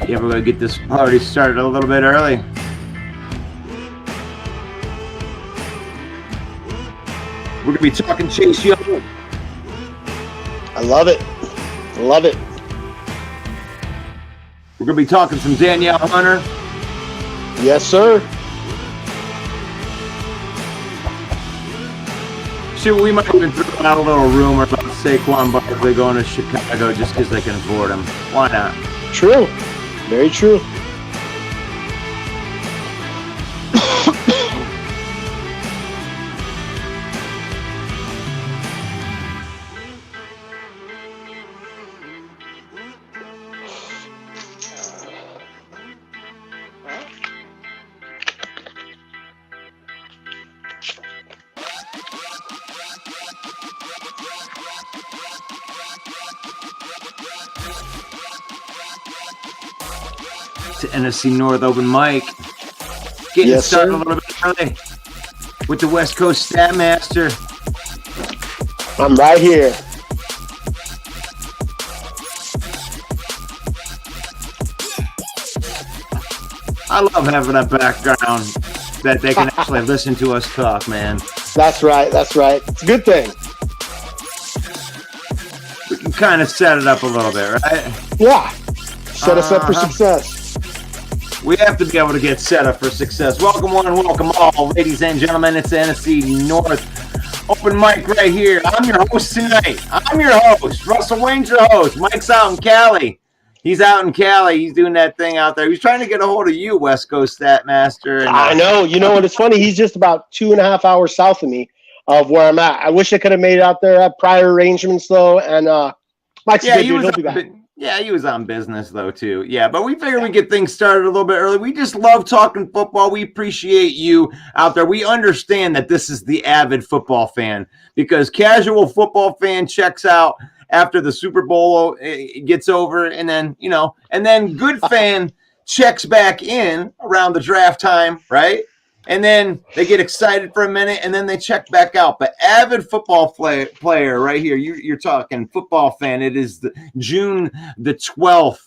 Yeah, we're going to get this party started a little bit early. We're going to be talking Chase Young. I love it. I love it. We're going to be talking some Danielle Hunter. Yes, sir. Shoot, we might even throw out a little rumor about Saquon Barkley going to Chicago just because they can afford him. Why not? True. Very true. To NFC North Open Mic. Getting started a little bit early with the West Coast Stat Master. I'm right here. I love having that background that they can actually listen to us talk, man. That's right. That's right. It's a good thing. We can kind of set it up a little bit, right? Yeah. Set us up for success. We have to be able to get set up for success. Welcome one and welcome all, ladies and gentlemen. It's the NFC North Open Mic right here. I'm your host tonight. I'm your host. Russell Wayne's your host. Mike's out in Cali. He's out in Cali. He's doing that thing out there. He's trying to get a hold of you, West Coast Stat Master. And, I know. You know what? It's funny. He's just about 2.5 hours south of me of where I'm at. I wish I could have made it out there at prior arrangements, though. And Mike's a good dude. He'll be back. Yeah, he was on business, though, too. Yeah, but we figured we'd get things started a little bit early. We just love talking football. We appreciate you out there. We understand that this is the avid football fan because casual football fan checks out after the Super Bowl gets over, and then, and then good fan checks back in around the draft time, right? And then they get excited for a minute, and then they check back out. But avid football player right here, you're talking football fan. It is June the 12th.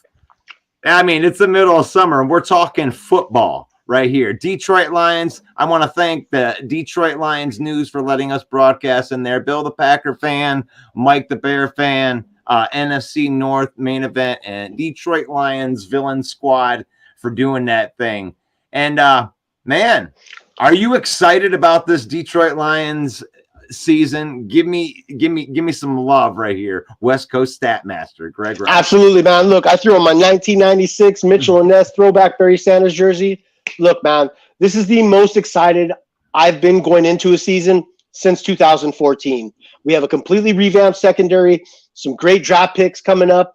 I mean, it's the middle of summer, and we're talking football right here. Detroit Lions, I want to thank the Detroit Lions News for letting us broadcast in there. Bill the Packer fan, Mike the Bear fan, NFC North main event, and Detroit Lions villain squad for doing that thing. And, man, are you excited about this Detroit Lions season? Give me some love right here. West Coast Stat Master, Greg Ross. Absolutely, man. Look, I threw on my 1996 Mitchell and Ness throwback Barry Sanders jersey. Look, man, this is the most excited I've been going into a season since 2014. We have a completely revamped secondary, some great draft picks coming up.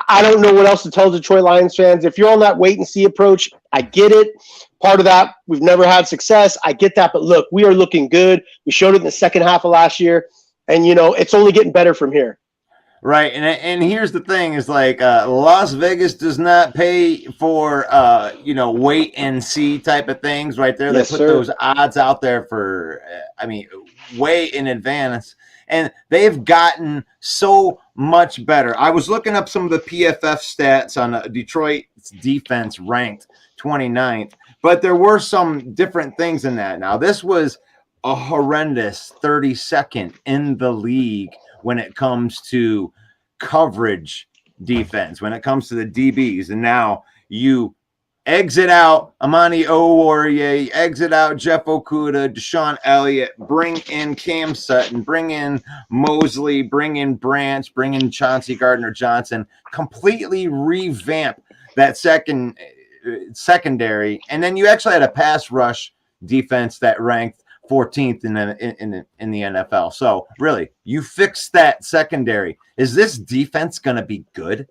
I don't know what else to tell Detroit Lions fans. If you're on that wait and see approach, I get it. Part of that, we've never had success. I get that. But look, we are looking good. We showed it in the second half of last year. And, it's only getting better from here. Right. And here's the thing is like Las Vegas does not pay for, wait and see type of things right there. They put those odds out there for, way in advance. And they've gotten so much better. I was looking up some of the PFF stats on Detroit's defense ranked 29th, but there were some different things in that. Now, this was a horrendous 32nd in the league when it comes to coverage defense, when it comes to the DBs. And now you exit out Amani Oruwariye, exit out Jeff Okudah, Deshaun Elliott, bring in Cam Sutton, bring in Mosley, bring in Branch, bring in Chauncey Gardner-Johnson, completely revamp that secondary. And then you actually had a pass rush defense that ranked 14th in the NFL. So really, you fixed that secondary. Is this defense going to be good?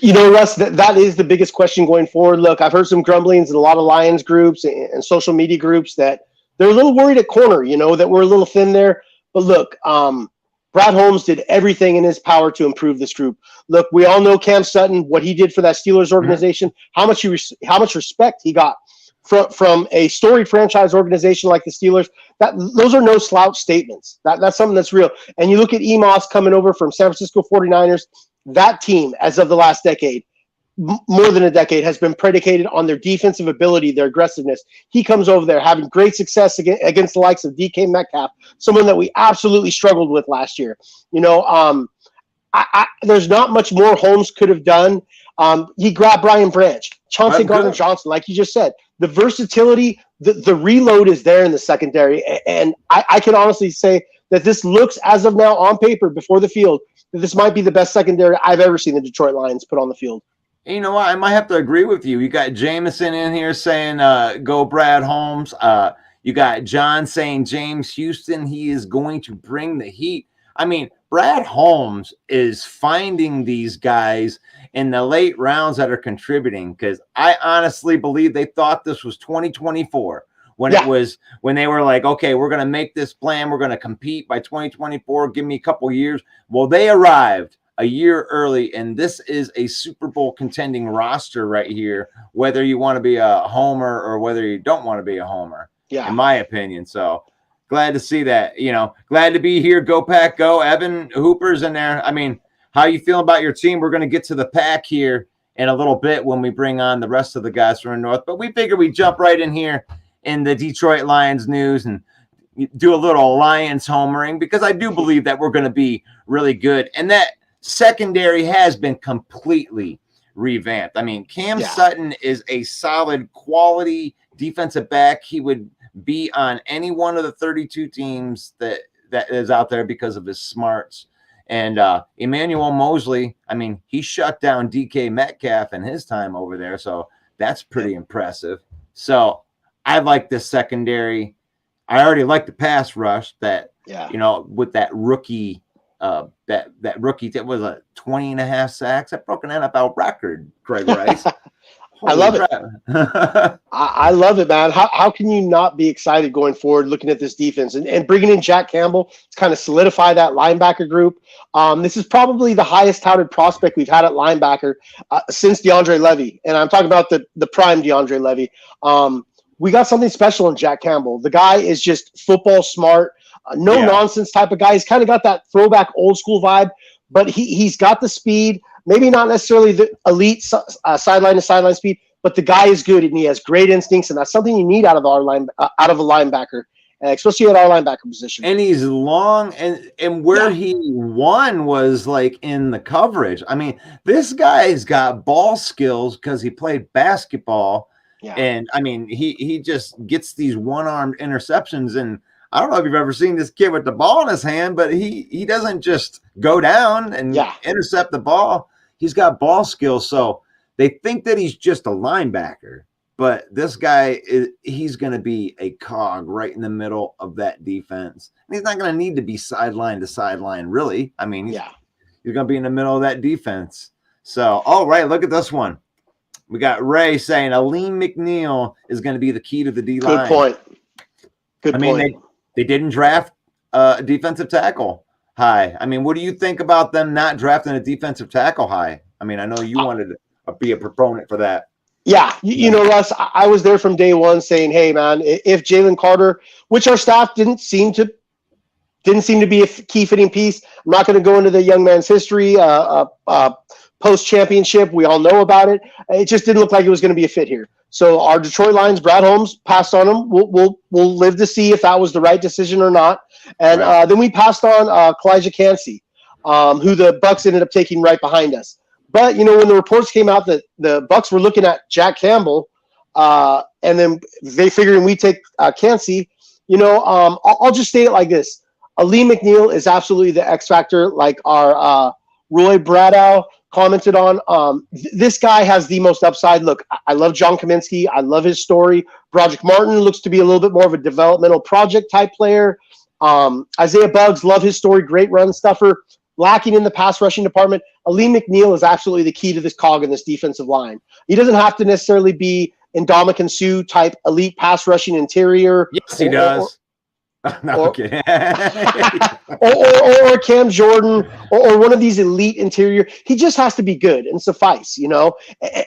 Russ, that is the biggest question going forward. Look, I've heard some grumblings in a lot of Lions groups and social media groups that they're a little worried at corner, that we're a little thin there. But look, Brad Holmes did everything in his power to improve this group. Look, we all know Cam Sutton, what he did for that Steelers organization, how much respect he got from a storied franchise organization like the Steelers. Those are no slouch statements. That's something that's real. And you look at Emos coming over from San Francisco 49ers, that team, as of the last decade, more than a decade has been predicated on their defensive ability, their aggressiveness. He comes over there having great success against the likes of DK Metcalf, someone that we absolutely struggled with last year. There's not much more Holmes could have done. He grabbed Brian Branch, Chauncey Gardner-Johnson, like you just said. The versatility, the reload is there in the secondary. And I can honestly say that this looks, as of now, on paper, before the field, that this might be the best secondary I've ever seen the Detroit Lions put on the field. You know what? I might have to agree with you. You got Jameson in here saying, go Brad Holmes. You got John saying James Houston, he is going to bring the heat. I mean, Brad Holmes is finding these guys in the late rounds that are contributing, because I honestly believe they thought this was 2024 when they were like, okay, we're going to make this plan. We're going to compete by 2024. Give me a couple years. Well, they arrived a year early, and this is a Super Bowl contending roster right here, whether you want to be a homer or whether you don't want to be a homer, in my opinion. So glad to see that, glad to be here. Go Pack, go. Evan Hooper's in there. I mean, how you feeling about your team? We're going to get to the Pack here in a little bit when we bring on the rest of the guys from the North, but we figure we jump right in here in the Detroit Lions news and do a little Lions homering, because I do believe that we're going to be really good. And that secondary has been completely revamped. I mean, Cam Sutton is a solid quality defensive back. He would be on any one of the 32 teams that is out there because of his smarts. And Emmanuel Mosley, I mean, he shut down DK Metcalf in his time over there. So that's pretty impressive. So I like this secondary. I already like the pass rush that, with that rookie, that rookie that was a 20.5 sacks. That broke an NFL record, Craig Rice. I love it. I love it, man. How can you not be excited going forward looking at this defense and bringing in Jack Campbell to kind of solidify that linebacker group? This is probably the highest touted prospect we've had at linebacker since DeAndre Levy. And I'm talking about the prime DeAndre Levy. We got something special in Jack Campbell. The guy is just football smart, no nonsense type of guy. He's kind of got that throwback old school vibe, but he's got the speed. Maybe not necessarily the elite sideline to sideline speed, but the guy is good and he has great instincts, and that's something you need out of a linebacker, especially at our linebacker position. And he's long, and where he won was like in the coverage. I mean, this guy's got ball skills because he played basketball, and I mean, he just gets these one-armed interceptions. And I don't know if you've ever seen this kid with the ball in his hand, but he doesn't just go down and intercept the ball. He's got ball skills. So they think that he's just a linebacker, but this guy, he's going to be a cog right in the middle of that defense. And he's not going to need to be sideline to sideline, really. I mean, he's going to be in the middle of that defense. So, all right, look at this one. We got Ray saying Aleem McNeil is going to be the key to the D-line. Good point. Good point. I mean, they didn't draft a defensive tackle high. I mean, what do you think about them not drafting a defensive tackle high? I mean, I know you wanted to be a proponent for that. Yeah, you know, Russ, I was there from day one saying, hey, man, if Jalen Carter, which our staff didn't seem to be a key fitting piece. I'm not going to go into the young man's history, post-championship. We all know about it. It just didn't look like it was going to be a fit here. So our Detroit Lions, Brad Holmes, passed on him. We'll live to see if that was the right decision or not. And then we passed on Kalijah Cansey, who the Bucs ended up taking right behind us. But, you know, when the reports came out that the Bucs were looking at Jack Campbell, and then they figured we take Cansey, you know, I'll just state it like this. Aleem McNeil is absolutely the X factor, like our Roy Bradow commented on. This guy has the most upside. Look, I love John Kaminsky. I love his story. Broderick Martin looks to be a little bit more of a developmental project type player. Isaiah Buggs, love his story. Great run stuffer. Lacking in the pass rushing department. Aleem McNeil is absolutely the key to this cog in this defensive line. He doesn't have to necessarily be Ndamukong Suh type elite pass rushing interior. Yes, he does. No, okay. or Cam Jordan or one of these elite interior. He just has to be good and suffice, you know,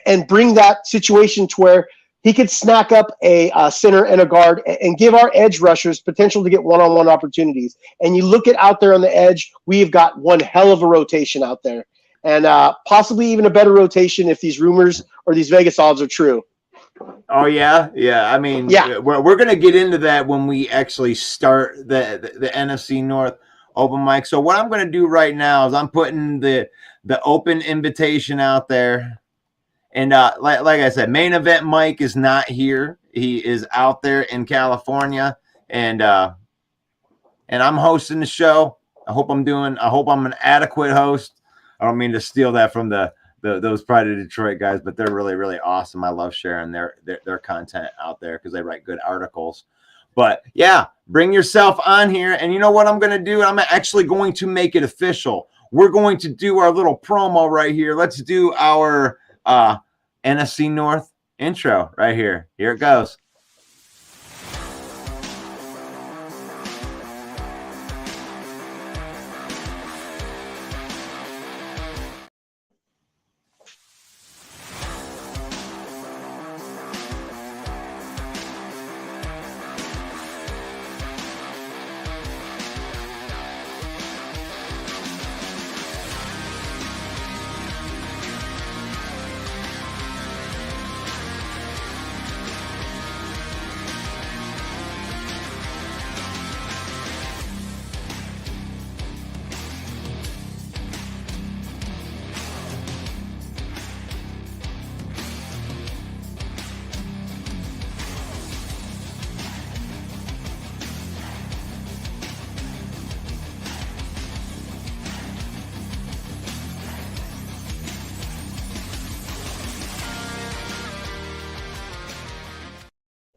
and bring that situation to where he could snack up a center and a guard and give our edge rushers potential to get one-on-one opportunities. And you look at out there on the edge, we've got one hell of a rotation out there. and possibly even a better rotation if these rumors or these Vegas odds are true. Oh yeah, yeah. I mean, we're gonna get into that when we actually start the NFC North Open Mic. So what I'm gonna do right now is I'm putting the open invitation out there, and like I said, main event Mike is not here. He is out there in California, and I'm hosting the show. I hope I'm an adequate host. I don't mean to steal that from those Pride of Detroit guys, but they're really, really awesome. I love sharing their content out there because they write good articles. But yeah, bring yourself on here. And you know what I'm going to do? I'm actually going to make it official. We're going to do our little promo right here. Let's do our NFC North intro right here. Here it goes.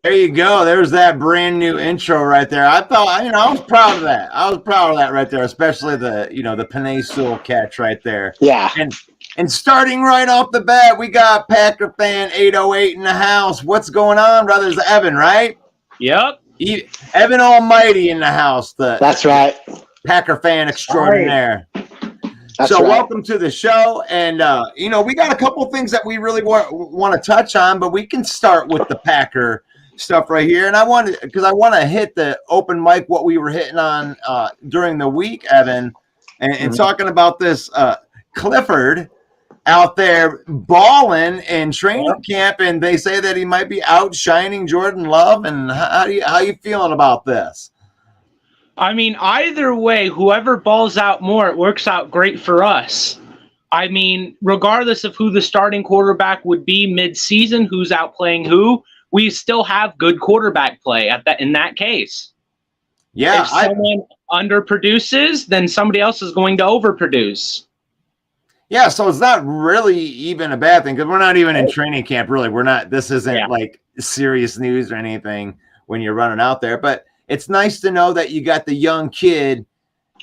There you go. There's that brand new intro right there. I thought, I was proud of that. I was proud of that right there, especially the Panay Sewell catch right there. Yeah. And starting right off the bat, we got Packer fan 808 in the house. What's going on, brothers? Evan, right? Yep. Evan Almighty in the house. That's right. Packer fan extraordinaire. That's so right. Welcome to the show. And, we got a couple things that we really want to touch on, but we can start with the Packer stuff right here. And I want to hit the open mic, what we were hitting on during the week, Evan, and talking about this Clifford out there balling in training camp, and they say that he might be outshining Jordan Love. And how you feeling about this? I mean, either way, whoever balls out more, it works out great for us. I mean, regardless of who the starting quarterback would be mid-season, who's outplaying who, we still have good quarterback play in that case. Yeah. If someone underproduces, then somebody else is going to overproduce. Yeah, so it's not really even a bad thing because we're not even in training camp, really. This isn't like serious news or anything when you're running out there. But it's nice to know that you got the young kid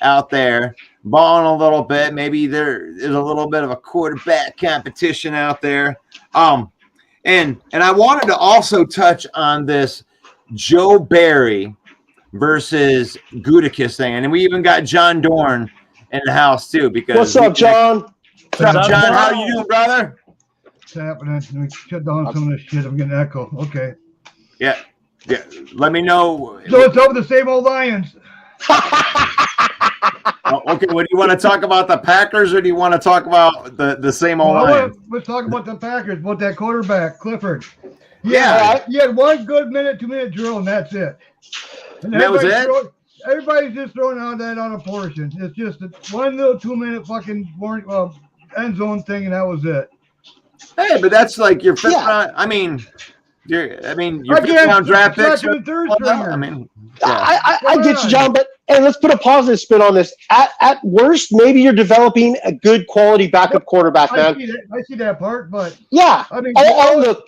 out there balling a little bit. Maybe there is a little bit of a quarterback competition out there. And I wanted to also touch on this Joe Barry versus Gutekunst thing. And we even got John Dorn in the house, too. Because what's up, John? What's up, John? How you doing, brother? What's happening? Let me shut down some of this shit. I'm getting an echo. Okay. Yeah. Let me know. So it's over the same old Lions. Okay, what do you want to talk about, the Packers, or do you want to talk about the same old Lions? Let's talk about the Packers, about that quarterback, Clifford. He Yeah. He had one good 2-minute drill, and that's it. And that was it? Everybody's just throwing out that on a portion. It's just one little 2-minute fucking end zone thing, and that was it. Hey, but that's like your fifth round. I mean, your fifth round draft picks. I get you, John, and let's put a positive spin on this. At worst, maybe you're developing a good quality backup quarterback, man. I see that part, but yeah. I mean, look.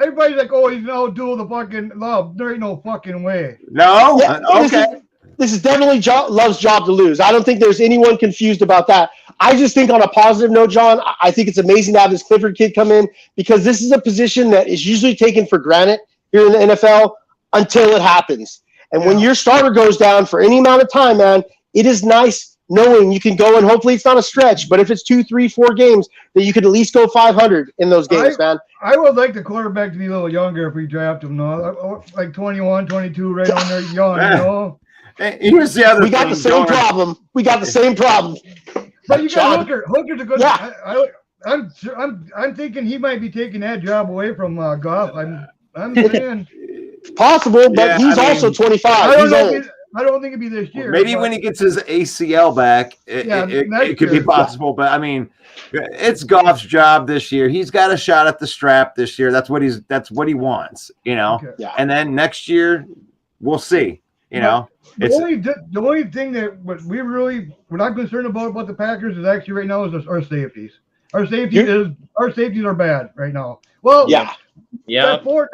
Everybody's like, oh, he's now doing the fucking Love. There ain't no fucking way. No? Yeah, okay. This is definitely Love's job to lose. I don't think there's anyone confused about that. I just think on a positive note, John, I think it's amazing to have this Clifford kid come in because this is a position that is usually taken for granted here in the NFL until it happens. And when your starter goes down for any amount of time, man, it is nice knowing you can go and hopefully it's not a stretch, but if it's 2, 3, 4 games, that you could at least go 500 in those games, man. I would like the quarterback to be a little younger if we draft him, no? Like 21, 22, right on there, young, you know? Here's the other thing. We got the same problem. But you got John. Hooker. Hooker's a good. Yeah. I'm thinking he might be taking that job away from Goff. I'm saying. Possible, but Yeah, he's I mean, also I 25. don't He's know. old. I don't think it'd be this year. maybe but when he gets his ACL back, it could be year. possible. But I mean, it's Goff's job this year. He's got a shot at the strap this year. That's what he wants, you know. Okay. Yeah. And then next year, we'll see. You know, The only thing that what I'm concerned about the Packers is actually right now is our safeties. Our safeties are bad right now. Well, Yeah. Yeah. Ford,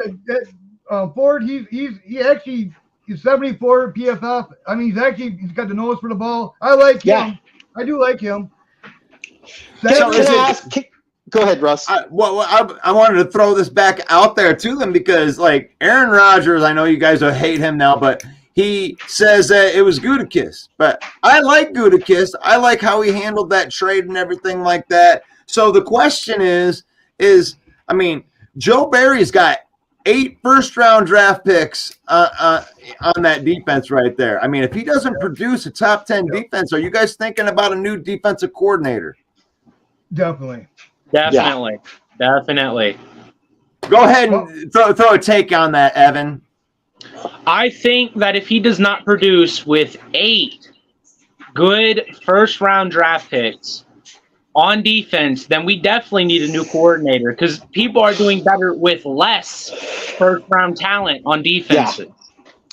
he's 74 PFF. I mean, he's got the nose for the ball. I like him. I do like him. Can I ask? Go ahead, Russ. I wanted to throw this back out there to them because, like, Aaron Rodgers, I know you guys will hate him now, but he says that it was Gutekunst. But I like Gutekunst. I like how he handled that trade and everything like that. So the question is, I mean, Joe Barry's got 8 first-round draft picks on that defense right there. I mean, if he doesn't produce a top 10 defense, are you guys thinking about a new defensive coordinator? Definitely. Definitely. Go ahead and throw a take on that, Evan. I think that if he does not produce with 8 good first-round draft picks on defense, then we definitely need a new coordinator because people are doing better with less first-round talent on defense,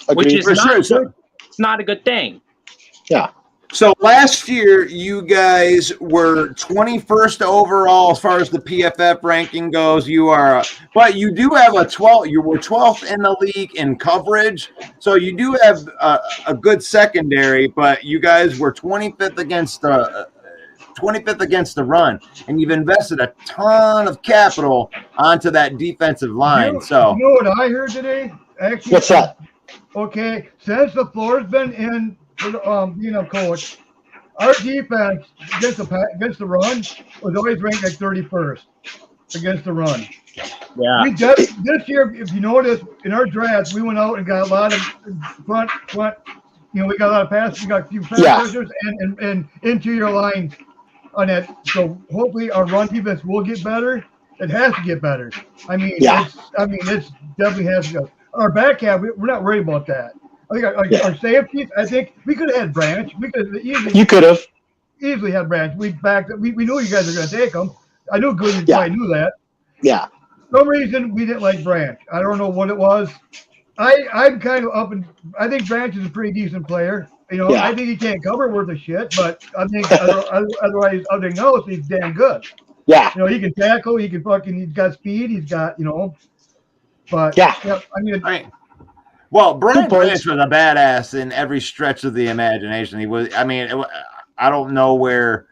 which is it's not a good thing. Yeah. So last year, you guys were 21st overall as far as the PFF ranking goes. But you do have you were 12th in the league in coverage. So you do have a good secondary, but you guys were 25th against the run, and you've invested a ton of capital onto that defensive line. You know what I heard today? Actually, what's that? Okay, since the floor's been in for being a coach, our defense against the run was always ranked like 31st against the run. Yeah. This year, if you notice, in our drafts, we went out and got a lot of front. You know, we got a lot of passes. We got a few pass rushers and interior lines on that. So hopefully our run defense will get better. It has to get better. I mean, it's definitely has to go. Our back half, we're not worried about that. I think our safeties, I think we could have had Branch. We could have easily had Branch. We knew you guys were going to take him. I knew Goodwin probably knew that. Yeah. For some reason, we didn't like Branch. I don't know what it was. I'm kind of up and I think Branch is a pretty decent player. You know, I think he can't cover worth a shit, but I think otherwise, other than else, he's damn good. Yeah. You know, he can tackle. He's got speed. He's got, but I mean. Well, Brian Branch was a badass in every stretch of the imagination. He was. I mean, I don't know where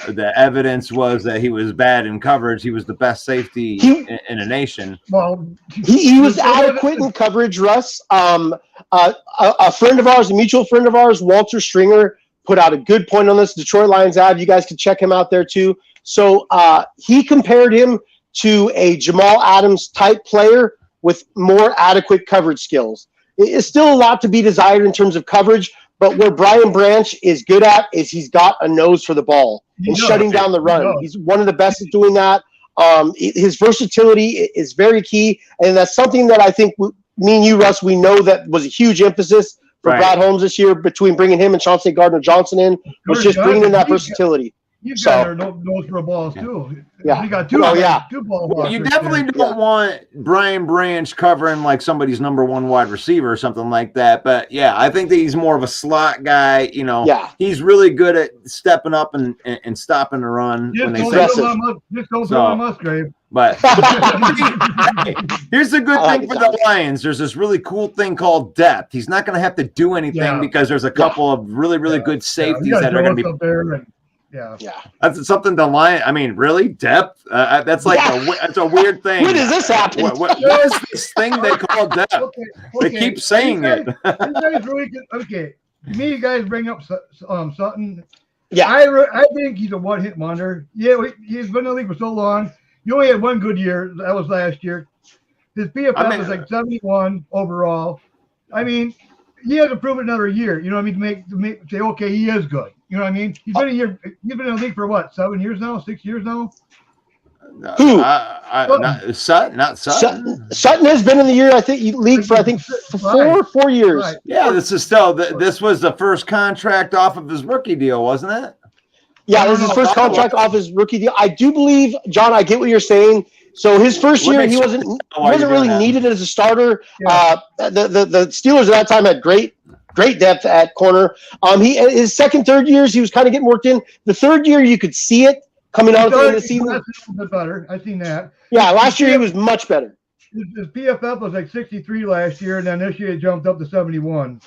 the evidence was that he was bad in coverage. He was the best safety in a nation. Well, he was adequate in coverage, Russ. A friend of ours, a mutual friend of ours, Walter Stringer, put out a good point on this. Detroit Lions Ave. You guys can check him out there too. So he compared him to a Jamal Adams type player with more adequate coverage skills. It's still a lot to be desired in terms of coverage, but where Brian Branch is good at is he's got a nose for the ball and shutting down the run. He's one of the best at doing that. His versatility is very key, and that's something that I think me and you, Russ, we know that was a huge emphasis for Brad Holmes this year between bringing him and Chauncey Gardner-Johnson in, was just bringing in that versatility. You've got our nose for balls too. Yeah. We got two ball hawkers. You definitely don't want Brian Branch covering like somebody's number 1 wide receiver or something like that. But I think that he's more of a slot guy. You know, he's really good at stepping up and stopping the run when they say so. Just don't throw him Musgrave. But here's the good thing for the Lions. There's this really cool thing called depth. He's not going to have to do anything because there's a couple of really, really good safeties that are going to be there. That's something the Lion. I mean, really, depth. That's like that's a weird thing. When does this happen? What is this thing they call depth? They keep saying it. You guys really good. Okay, me, you guys bring up Sutton. Yeah, I think he's a one-hit wonder. Yeah, he's been in the league for so long. He only had one good year. That was last year. His PFF was like 71 overall. I mean, he has to prove it another year. You know what I mean? To make say, okay, he is good. You know what I mean? He's been He's been in the league for what? 7 years now? 6 years now? Who? Not Sutton. Sutton has been in the league for 4 years. Right. Yeah, this was the first contract off of his rookie deal, wasn't it? Yeah, this is his first contract off his rookie deal. I do believe, John, I get what you're saying. So his first year, he wasn't really needed as a starter. Yeah. The Steelers at that time had great depth at corner. His second, third years, he was kind of getting worked in. The third year, you could see it coming out at the end of the season. That's a little bit better. I've seen that. Yeah, last year he was much better. His PFF was like 63 last year, and then this year it jumped up to 71.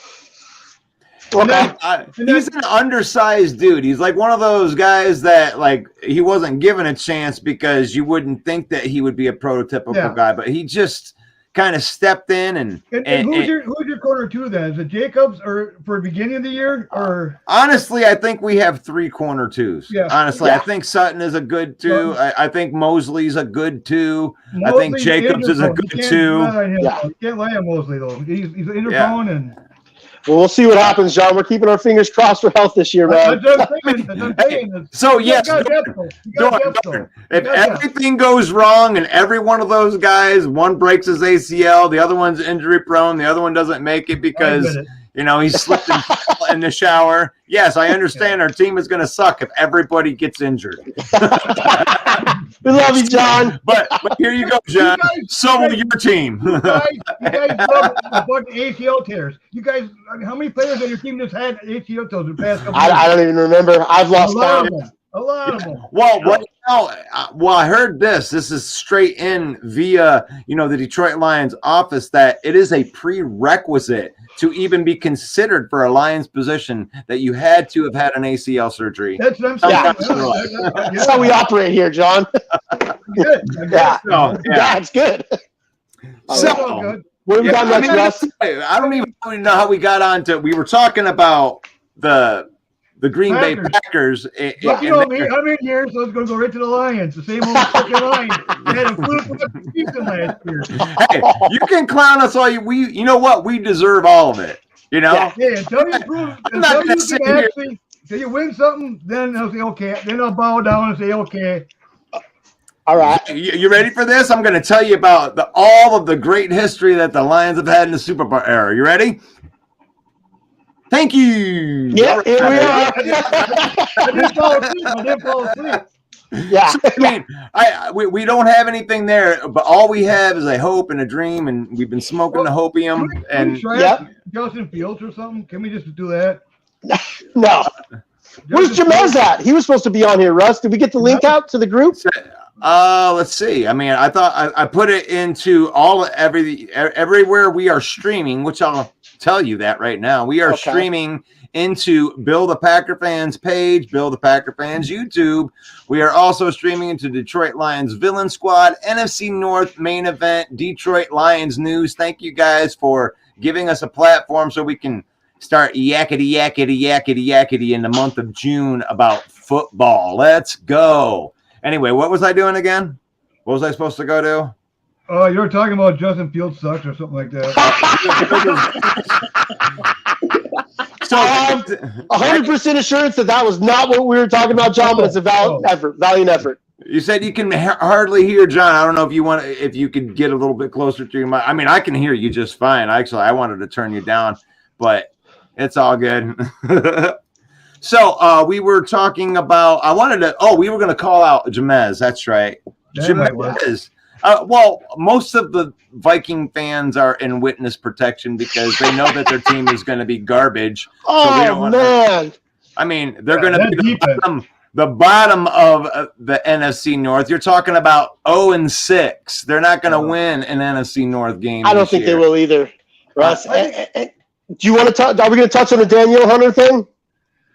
Okay. He's an undersized dude. He's like one of those guys that like he wasn't given a chance because you wouldn't think that he would be a prototypical guy, but he just kind of stepped in and who's your corner two then? Is it Jacobs or for the beginning of the year or? Honestly, I think we have 3 corner twos. Yeah. Honestly, I think Sutton is a good 2. I think Mosley's a good 2. I think Jacobs is a good 2. You can't lie on Mosley though. He's intertone and. Well, we'll see what happens, John. We're keeping our fingers crossed for health this year, man. So, yes, Dorn, if everything goes wrong and every one of those guys, one breaks his ACL, the other one's injury prone, the other one doesn't make it because, he slipped in the shower. Yes, I understand our team is going to suck if everybody gets injured. We love you, John. But here you go, John. So will your team. You guys love a bunch of ACL tears. You guys, how many players on your team just had ACL tears in the past couple years? I don't even remember. I've lost count. A lot of them. Well, right now, I heard this. This is straight in via, the Detroit Lions office that it is a prerequisite to even be considered for a Lions position that you had to have had an ACL surgery. That's what I'm saying. That's how we operate here, John. Good. Yeah, it's good. So, what have we got next, Russ? I don't even know how we got onto. We were talking about the Green Bay Packers. How many years I was going to go right to the Lions, the same old fucking Lions. They had a football season last year. Hey, you can clown us all you know what? We deserve all of it. Yeah, until you prove, until you win something, then I'll say okay. Then I'll bow down and say okay. All right. You ready for this? I'm going to tell you about all of the great history that the Lions have had in the Super Bowl era. You ready? Thank you. Yeah, here we are. I didn't fall asleep. Yeah. So, I mean, we don't have anything there, but all we have is a hope and a dream, and we've been smoking the hopium. Can we Justin Fields or something? Can we just do that? No. Where's Jamez at? He was supposed to be on here, Russ. Did we get the link out to the group? Let's see. I mean, I thought I put it into everywhere we are streaming, which I'll tell you that right now. We are streaming into Bill the Packer Fans page, Bill the Packer Fans YouTube. We are also streaming into Detroit Lions Villain Squad, NFC North main event, Detroit Lions news. Thank you guys for giving us a platform so we can start yakety in the month of June about football. Let's go. Anyway, what was I doing again? What was I supposed to go to? Oh, you were talking about Justin Fields sucks or something like that. So 100% assurance that was not what we were talking about, John, but it's a valiant effort. You said you can hardly hear John. I don't know if you could get a little bit closer to your mic. I mean, I can hear you just fine. Actually, I wanted to turn you down, but it's all good. So we were talking about. We were going to call out Jamez. That's right, Jamez. Well, most of the Viking fans are in witness protection because they know that their team is going to be garbage. Man. I mean, they're going to be the bottom of the NFC North. You're talking about 0-6. They're not going to win an NFC North game. I don't think they will either, Russ. Do you want to talk? Are we going to touch on the Danielle Hunter thing?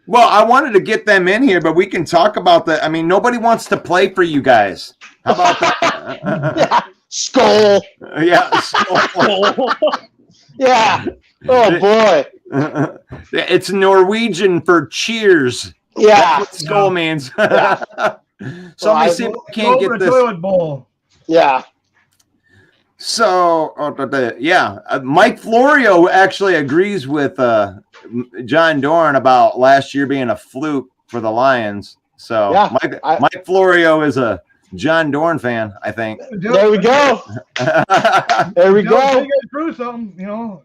Well, I wanted to get them in here, but we can talk about that. I mean, nobody wants to play for you guys. How about that? Skull. Yeah, skull. Yeah. Oh, boy. It's Norwegian for cheers. Yeah. That's what skull means. Yeah. Somebody see if I can't get this. Toilet bowl. Yeah. So, Mike Florio actually agrees with John Dorn about last year being a fluke for the Lions. So, Yeah, Mike Florio is a John Dorn fan, I think. There we go. There we go. You guys prove something, you know.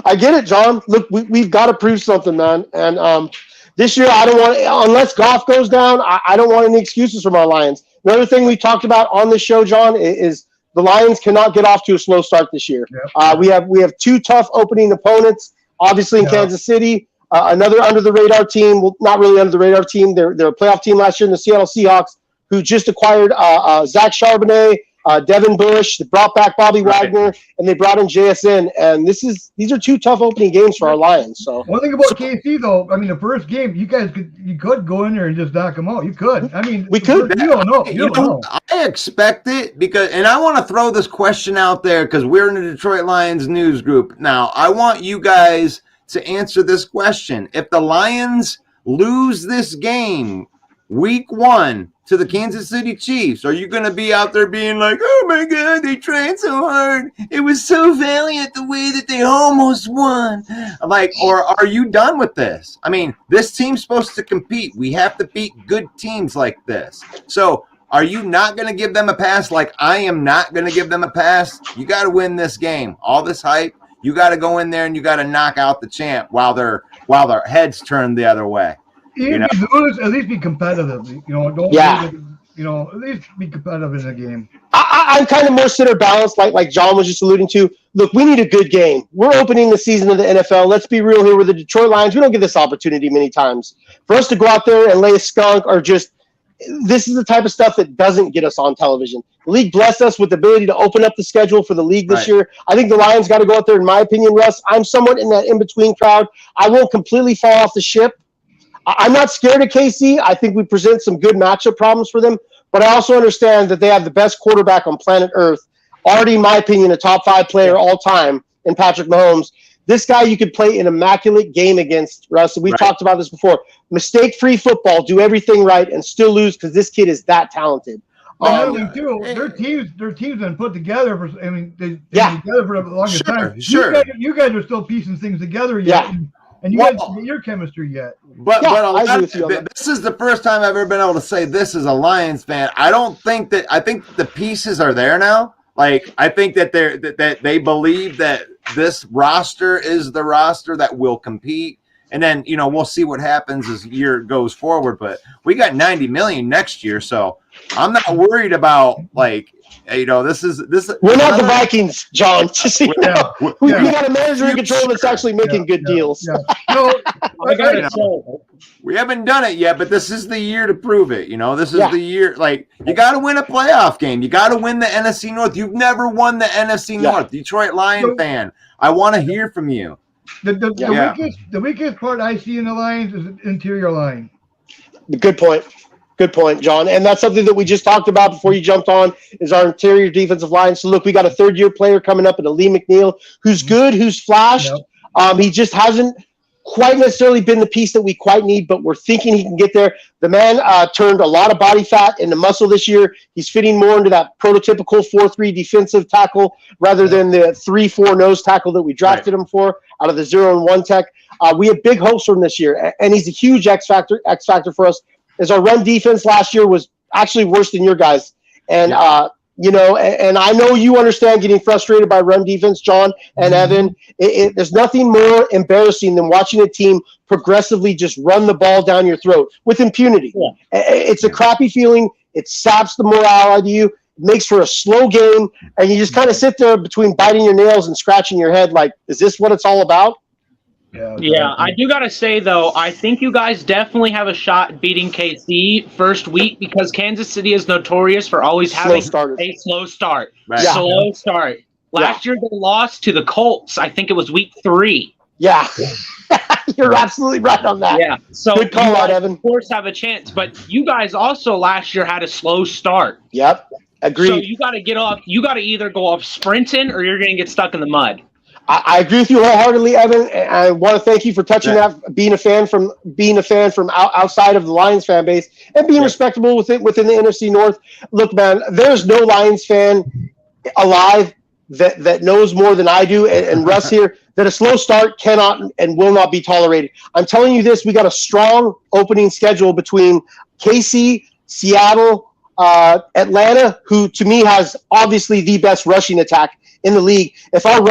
I get it, John. Look, we've got to prove something, man. And this year, I don't want, unless golf goes down, I don't want any excuses from our Lions. Another thing we talked about on this show, John, is the Lions cannot get off to a slow start this year. Yep. We have two tough opening opponents, obviously in Kansas City. Another under the radar team, well, not really under the radar team. They're a playoff team last year in the Seattle Seahawks, who just acquired Zach Charbonnet, Devin Bush. They brought back Bobby Wagner, and they brought in JSN. And these are two tough opening games for our Lions. So one thing about KC though, I mean, the first game, you could go in there and just knock them out. You could. I mean, we could. You don't know. You don't know. I expect it because, and I want to throw this question out there because we're in the Detroit Lions news group now. I want you guys to answer this question: if the Lions lose this game, Week 1 to the Kansas City Chiefs, are you going to be out there being like, oh my God, they tried so hard. It was so valiant the way that they almost won. Like, or are you done with this? I mean, this team's supposed to compete. We have to beat good teams like this. So are you not going to give them a pass? Like I am not going to give them a pass. You got to win this game. All this hype, you got to go in there and you got to knock out the champ while their heads turn the other way. Even if you lose, at least be competitive. You know, don't. Yeah. At least be competitive in the game. I'm kind of more center balanced, like John was just alluding to. Look, we need a good game. We're opening the season of the NFL. Let's be real here with the Detroit Lions. We don't get this opportunity many times. For us to go out there and lay a skunk or just this is the type of stuff that doesn't get us on television. The league blessed us with the ability to open up the schedule for the league this year. I think the Lions got to go out there, in my opinion, Russ. I'm somewhat in that in-between crowd. I won't completely fall off the ship. I'm not scared of KC. I think we present some good matchup problems for them, but I also understand that they have the best quarterback on planet Earth, already, in my opinion, a top 5 player all time in Patrick Mahomes. This guy you could play an immaculate game against, Russ, and we've talked about this before. Mistake-free football, do everything right, and still lose because this kid is that talented. Their teams been put together for. I mean, they've been together for the longest time. Sure. You guys are still piecing things together yet. Yeah. And you guys get your chemistry yet. But this is the first time I've ever been able to say this as a Lions fan. I think the pieces are there now. Like I think that they believe that this roster is the roster that will compete. And then, we'll see what happens as the year goes forward. But we got $90 million next year, so I'm not worried about this is. We're not the Vikings, John. We got a manager in control that's actually making good deals. Yeah. No, we haven't done it yet, but this is the year to prove it. This is the year. Like you got to win a playoff game. You got to win the NFC North. You've never won the NFC North. Detroit Lion fan. I want to hear from you. The weakest part I see in the Lions is the interior line. Good point, John. And that's something that we just talked about before you jumped on is our interior defensive line. So, look, we got a third-year player coming up in Lee McNeil who's good, who's flashed. Yep. He just hasn't quite necessarily been the piece that we quite need, but we're thinking he can get there. The man turned a lot of body fat into muscle this year. He's fitting more into that prototypical 4-3 defensive tackle rather than the 3-4 nose tackle that we drafted him for out of the 0-1 tech. We have big hopes from this year, and he's a huge X factor for us. As our run defense last year was actually worse than your guys. And, and I know you understand getting frustrated by run defense, John and Evan. There's nothing more embarrassing than watching a team progressively just run the ball down your throat with impunity. Yeah. It's a crappy feeling. It saps the morale out of you. It makes for a slow game. And you just kind of sit there between biting your nails and scratching your head like, is this what it's all about? Yeah, I do got to say, though, I think you guys definitely have a shot at beating KC first week because Kansas City is notorious for always having a slow start. Right. Yeah. Slow start. Last year they lost to the Colts. I think it was week 3. Yeah. You're absolutely right on that. Yeah. So good call out, Evan. Of course have a chance, but you guys also last year had a slow start. Yep. Agreed. So you got to get off. You got to either go off sprinting or you're going to get stuck in the mud. I agree with you wholeheartedly, Evan. And I want to thank you for touching that, being a fan from outside of the Lions fan base and being respectable within the NFC North. Look, man, there's no Lions fan alive that knows more than I do, and Russ here, that a slow start cannot and will not be tolerated. I'm telling you this, we got a strong opening schedule between KC, Seattle, Atlanta, who to me has obviously the best rushing attack in the league. If our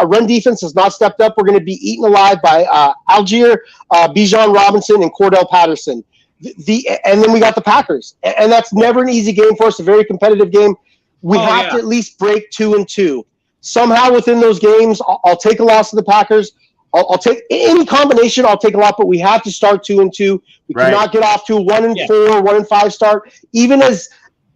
run defense has not stepped up, we're going to be eaten alive by Algier, Bijan Robinson, and Cordell Patterson. And then we got the Packers, and that's never an easy game for us. A very competitive game. We have to at least break 2-2 somehow within those games. I'll take a loss to the Packers. I'll take any combination. I'll take a lot, but we have to start 2-2. We cannot get off to a 1-4, 1-5 start. Even as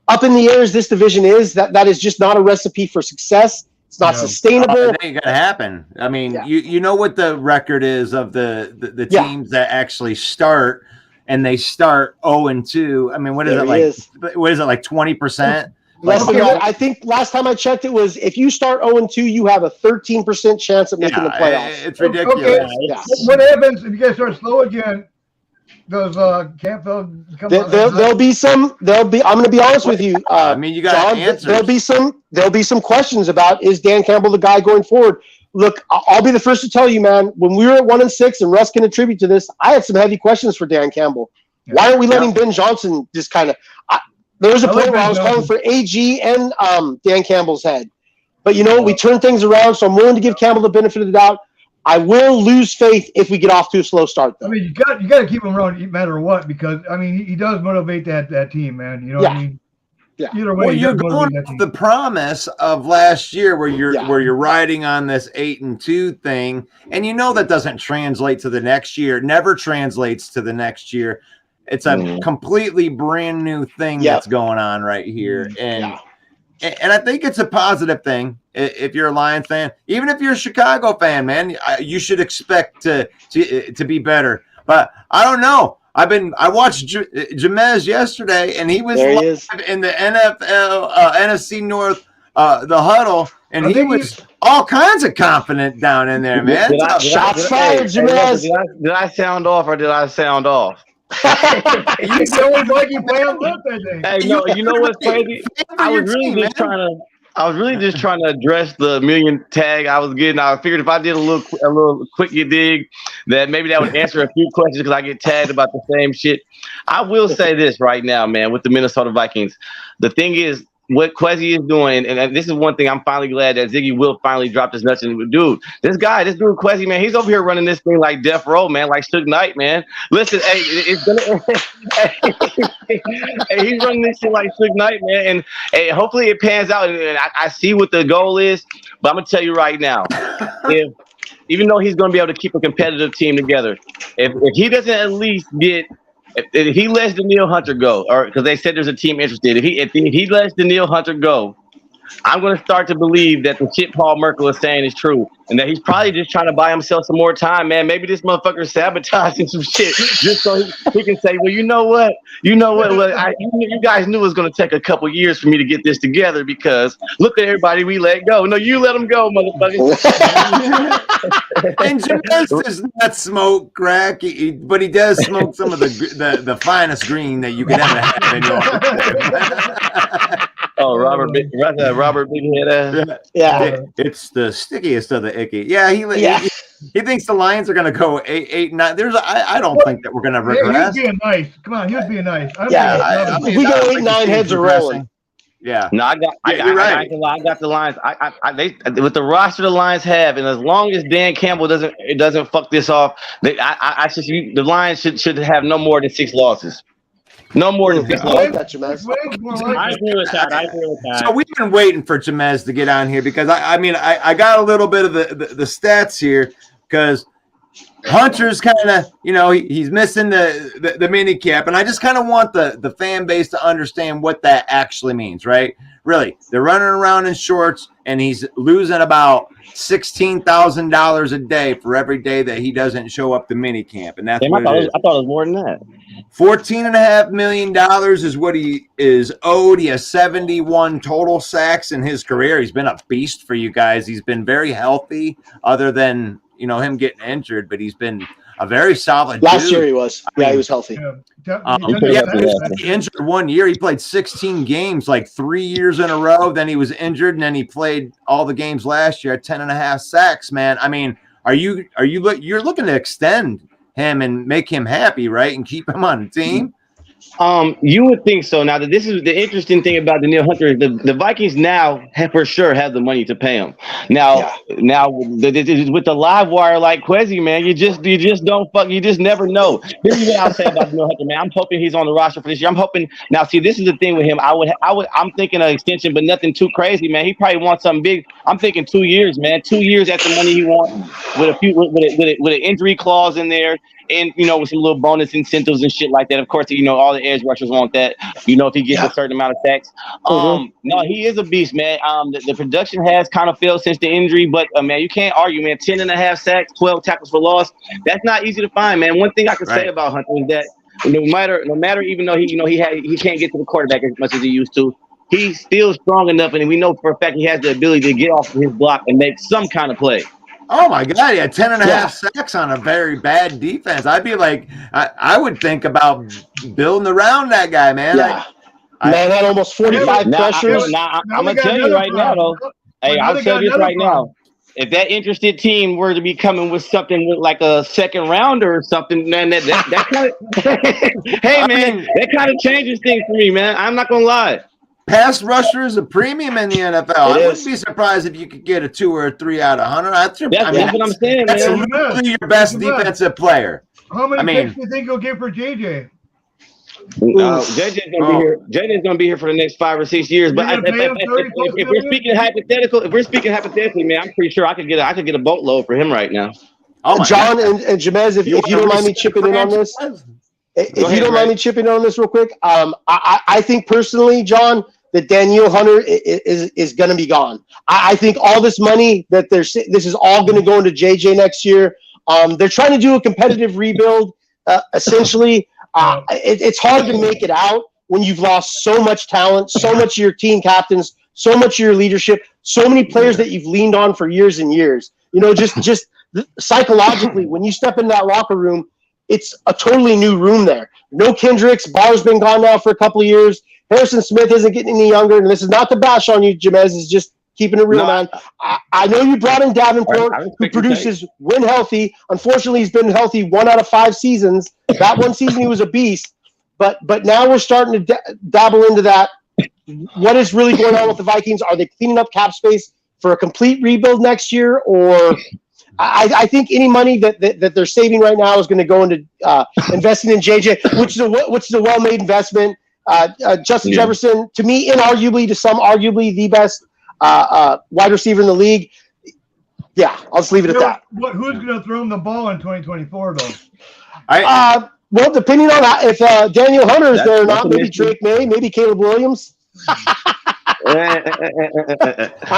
up in the air as this division is, that is just not a recipe for success. It's not sustainable. It ain't gonna happen. I mean, you know what the record is of the teams that actually start, and they start 0-2. I mean, what is it like 20%? I think last time I checked, it was if you start 0-2, you have a 13% chance of making the playoffs. It's ridiculous. Okay. What happens if you guys start slow again? Does Campbell come? There'll be. I'm going to be honest with you. I mean, you got answers. There'll be some questions about, is Dan Campbell the guy going forward? Look, I'll be the first to tell you, man. When we were at 1-6, and Russ can attribute to this, I had some heavy questions for Dan Campbell. Why aren't we letting Ben Johnson just kind of? There was a point where I was calling for AG and Dan Campbell's head. But, we turned things around, so I'm willing to give Campbell the benefit of the doubt. I will lose faith if we get off to a slow start, though. I mean, you got to keep him around no matter what, because, I mean, he does motivate that team, man. You know what I mean? Yeah. Either way, you're going off the promise of last year where you're riding on this 8-2 thing, and that doesn't translate to the next year. It never translates to the next year. It's a completely brand new thing that's going on right here. And I think it's a positive thing if you're a Lions fan. Even if you're a Chicago fan, man, you should expect to be better. But I don't know. I watched Jamez yesterday, and he was live in the NFC North, the huddle, and he was all kinds of confident down in there, man. Shots fired, Jamez. Did I sound off or did I sound off? You sound like you play on left, I think. Hey, no, you know what's crazy? I was really just trying to address the million tag I was getting. I figured if I did a little quick dig, that maybe that would answer a few questions because I get tagged about the same shit. I will say this right now, man, with the Minnesota Vikings. The thing is, what Kwesi is doing, and this is one thing I'm finally glad that Ziggy will finally drop this nuts. And dude, this dude Kwesi, man, he's over here running this thing like death row, man, like Suge Knight, man. Listen, hey, it's gonna hey, he's running this shit like Suge Knight, man, and hey, hopefully it pans out. And I see what the goal is, but I'm gonna tell you right now, even though he's gonna be able to keep a competitive team together, if he doesn't at least get. If he lets Daniil Hunter go, or because they said there's a team interested, if he lets Daniil Hunter go, I'm going to start to believe that the shit Paul Merkel is saying is true, and that he's probably just trying to buy himself some more time, man. Maybe this motherfucker sabotaging some shit just so he can say, well, you know what? You guys knew it was going to take a couple years for me to get this together because look at everybody we let go. No, you let them go, motherfucker. And Jamez does not smoke crack, but he does smoke some of the finest green that you could ever have in your Oh, Robert Big Head. Yeah. It's the stickiest of the icky. Yeah, he thinks the Lions are going to go 8-9. I don't think that we're going to regress. He was being nice. Come on, he was being nice. We go 8-9, heads are rolling. Yeah. No, you're right. I got the Lions. They with the roster the Lions have, and as long as Dan Campbell doesn't fuck this off, the Lions should have no more than 6 losses. No more than 6 losses. I agree with that. So we've been waiting for Jamez to get on here because I got a little bit of the stats here because Hunter's kind of, he's missing the mini cap, and I just kind of want the fan base to understand what that actually means, right? Really, they're running around in shorts, and he's losing about $16,000 a day for every day that he doesn't show up to mini camp, and that's what it is. I thought it was more than that. $14.5 million is what he is owed. He has 71 total sacks in his career. He's been a beast for you guys. He's been very healthy, other than him getting injured, but he's been a very solid Last dude. year he was. Yeah, he was healthy. He injured 1 year. He played 16 games, like 3 years in a row. Then he was injured, and then he played all the games last year at 10.5 sacks. Man, I mean, you're looking to extend him and make him happy, right, and keep him on the team? You would think so. Now, this is the interesting thing about Danielle Hunter. The Vikings now for sure have the money to pay him. Now with the live wire like Quezzy, man, you just don't you just never know. This is what I'll say about Danielle Hunter, man. I'm hoping he's on the roster for this year. I'm hoping. Now, see, this is the thing with him. I'm thinking an extension, but nothing too crazy, man. He probably wants something big. I'm thinking 2 years, man. 2 years at the money he wants, with an injury clause in there. And, with some little bonus incentives and shit like that. Of course, all the edge rushers want that, if he gets a certain amount of sacks. No, he is a beast, man. The production has kind of failed since the injury, but, man, you can't argue, man. 10.5 sacks, 12 tackles for loss. That's not easy to find, man. One thing I can say about Hunter is that no matter, even though he can't get to the quarterback as much as he used to, he's still strong enough, and we know for a fact he has the ability to get off of his block and make some kind of play. Oh my God! He had 10.5 sacks on a very bad defense. I'd be like, I would think about building around that guy, man. Yeah. Man had almost 45 pressures. I'm gonna tell you right now, though. Hey, I'll tell you this right now. If that interested team were to be coming with something with like a second rounder or something, man, that kind of hey, man, that kind of changes things for me, man. I'm not gonna lie. Pass rusher is a premium in the NFL. I wouldn't be surprised if you could get a 2 or a 3 out of 100. That's what I'm saying. That's man. literally your best defensive player. How many picks do you think you'll get for JJ? JJ's gonna be here. JJ's gonna be here for the next 5 or 6 years. But if we're speaking hypothetically, man, I'm pretty sure I could get a boatload for him right now. John and Jamez, if you don't mind me chipping in on this. If you don't mind me chipping in on this real quick, I think personally, John, that Danielle Hunter is going to be gone. I think all this money that this is all going to go into JJ next year. They're trying to do a competitive rebuild. Essentially, it's hard to make it out when you've lost so much talent, so much of your team captains, so much of your leadership, so many players that you've leaned on for years and years. Just psychologically, when you step in that locker room, it's a totally new room there. No Kendricks. Barr's been gone now for a couple of years. Harrison Smith isn't getting any younger. And this is not to bash on you, Jamez. It's just keeping it real, man. I know you brought in Davenport, who produces when healthy. Unfortunately, he's been healthy 1 out of 5 seasons. That one season, he was a beast. But now we're starting to dabble into that. What is really going on with the Vikings? Are they cleaning up cap space for a complete rebuild next year? Or I think any money that they're saving right now is going to go into investing in JJ, which is a well-made investment. Justin Jefferson, to me, inarguably, to some, arguably the best wide receiver in the league. Yeah, I'll just leave it at that. Who's going to throw him the ball in 2024, though? Well, depending on if Danielle Hunter is there or not, maybe Drake May, maybe Caleb Williams. I'm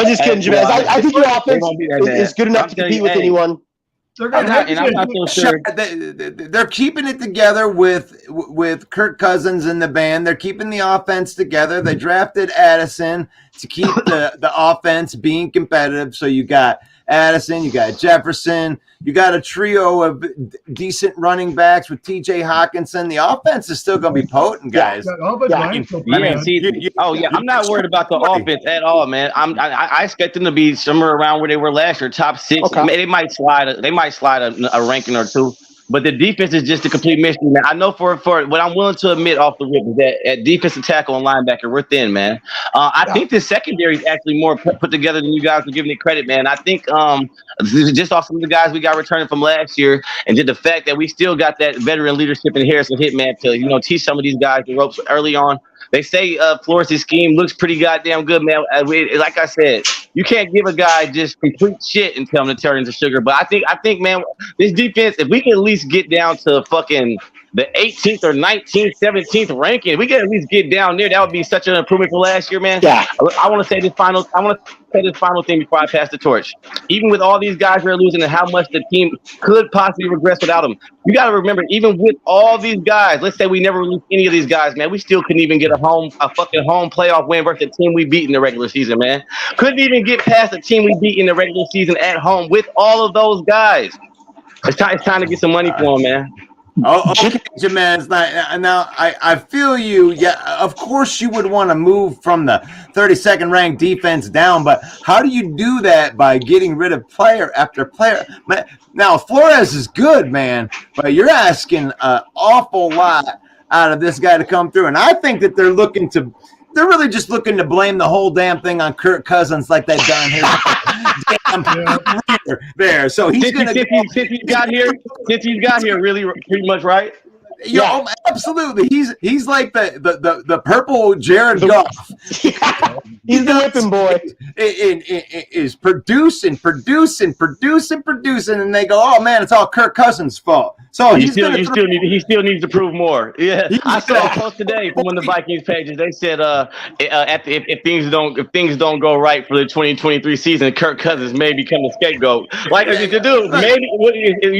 just kidding, Jamez. I think your offense is good enough to compete with anyone. I'm not so sure. They're keeping it together with Kirk Cousins and the band. They're keeping the offense together. They drafted Addison to keep the offense being competitive. So you got Addison, you got Jefferson, you got a trio of decent running backs with TJ Hawkinson. The offense is still going to be potent, guys. I'm not worried about the offense at all, man. I expect them to be somewhere around where they were last year, top 6. Okay. They might slide a ranking or 2. But the defense is just a complete mystery, man. I know for what I'm willing to admit off the rip is that at defensive tackle and linebacker, we're thin, man. I think the secondary is actually more put together than you guys are giving it credit, man. I think just off some of the guys we got returning from last year, and just the fact that we still got that veteran leadership in Harrison Hitman to teach some of these guys the ropes early on. They say Flores' scheme looks pretty goddamn good, man. Like I said, you can't give a guy just complete shit and tell him to turn into sugar. But I think, man, this defense, if we can at least get down to fucking the 18th or 19th, 17th ranking, if we can at least get down there, that would be such an improvement for last year, man. Yeah. I want to say this final thing before I pass the torch. Even with all these guys we're losing and how much the team could possibly regress without them, you got to remember, even with all these guys, let's say we never released any of these guys, man, we still couldn't even get a fucking home playoff win versus the team we beat in the regular season, man. Couldn't even get past the team we beat in the regular season at home with all of those guys. It's time to get some money for him, man. Oh, okay, Jamez. Now, I feel you. Yeah, of course you would want to move from the 32nd ranked defense down, but how do you do that by getting rid of player after player? Now, Flores is good, man, but you're asking an awful lot out of this guy to come through, and I think that they're really just looking to blame the whole damn thing on Kirk Cousins, like they've done his damn career there. So he's going to since he's got here, really pretty much, right? Yeah, absolutely. He's like the purple Jared Goff. Yeah. He's the whipping boy. Is producing, and they go, oh man, it's all Kirk Cousins' fault. So he still needs to prove more. Yeah, I saw a post today from one of the Vikings pages. They said, if things don't go right for the 2023 season, Kirk Cousins may become the scapegoat. Like dude, maybe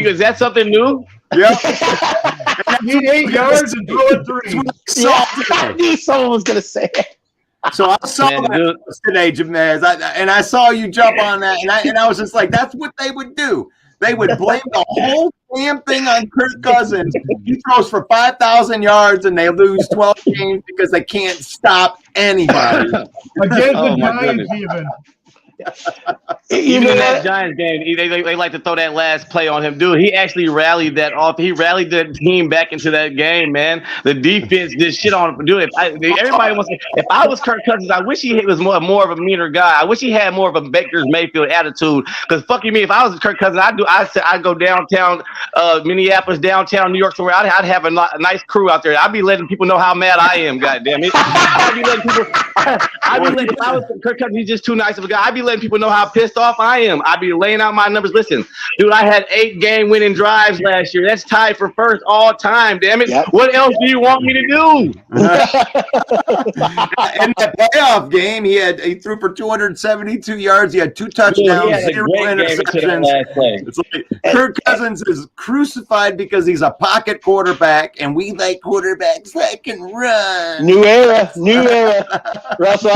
is that something new? Yeah. Need 8 yards and throw it 3. Yeah, I knew someone was gonna say it. So I saw that today, Jamez, and I saw you jump on that, and I was just like, that's what they would do. They would blame the whole damn thing on Kirk Cousins. He throws for 5,000 yards, and they lose 12 games because they can't stop anybody. Against the Giants, even. Even in that Giants game, they like to throw that last play on him, dude. He actually rallied that off. He rallied the team back into that game, man. The defense did shit on him, dude. Everybody wants to. If I was Kirk Cousins, I wish he was more of a meaner guy. I wish he had more of a Baker Mayfield attitude. Because fuck you, me. If I was Kirk Cousins, I'd go downtown, Minneapolis, downtown New York, somewhere. I'd have a nice crew out there. I'd be letting people know how mad I am. Goddamn it. I'd be letting people. If I was Kirk Cousins, he's just too nice of a guy. I'd be letting people know how pissed off I am. I'd be laying out my numbers. Listen, dude, I had 8 game-winning drives last year. That's tied for first all time. Damn it! Yep. What else do you want me to do? In that playoff game, he threw for 272 yards. He had 2 touchdowns, 0 interceptions. It's like Kirk Cousins is crucified because he's a pocket quarterback, and we like quarterbacks that can run. New era, Russell.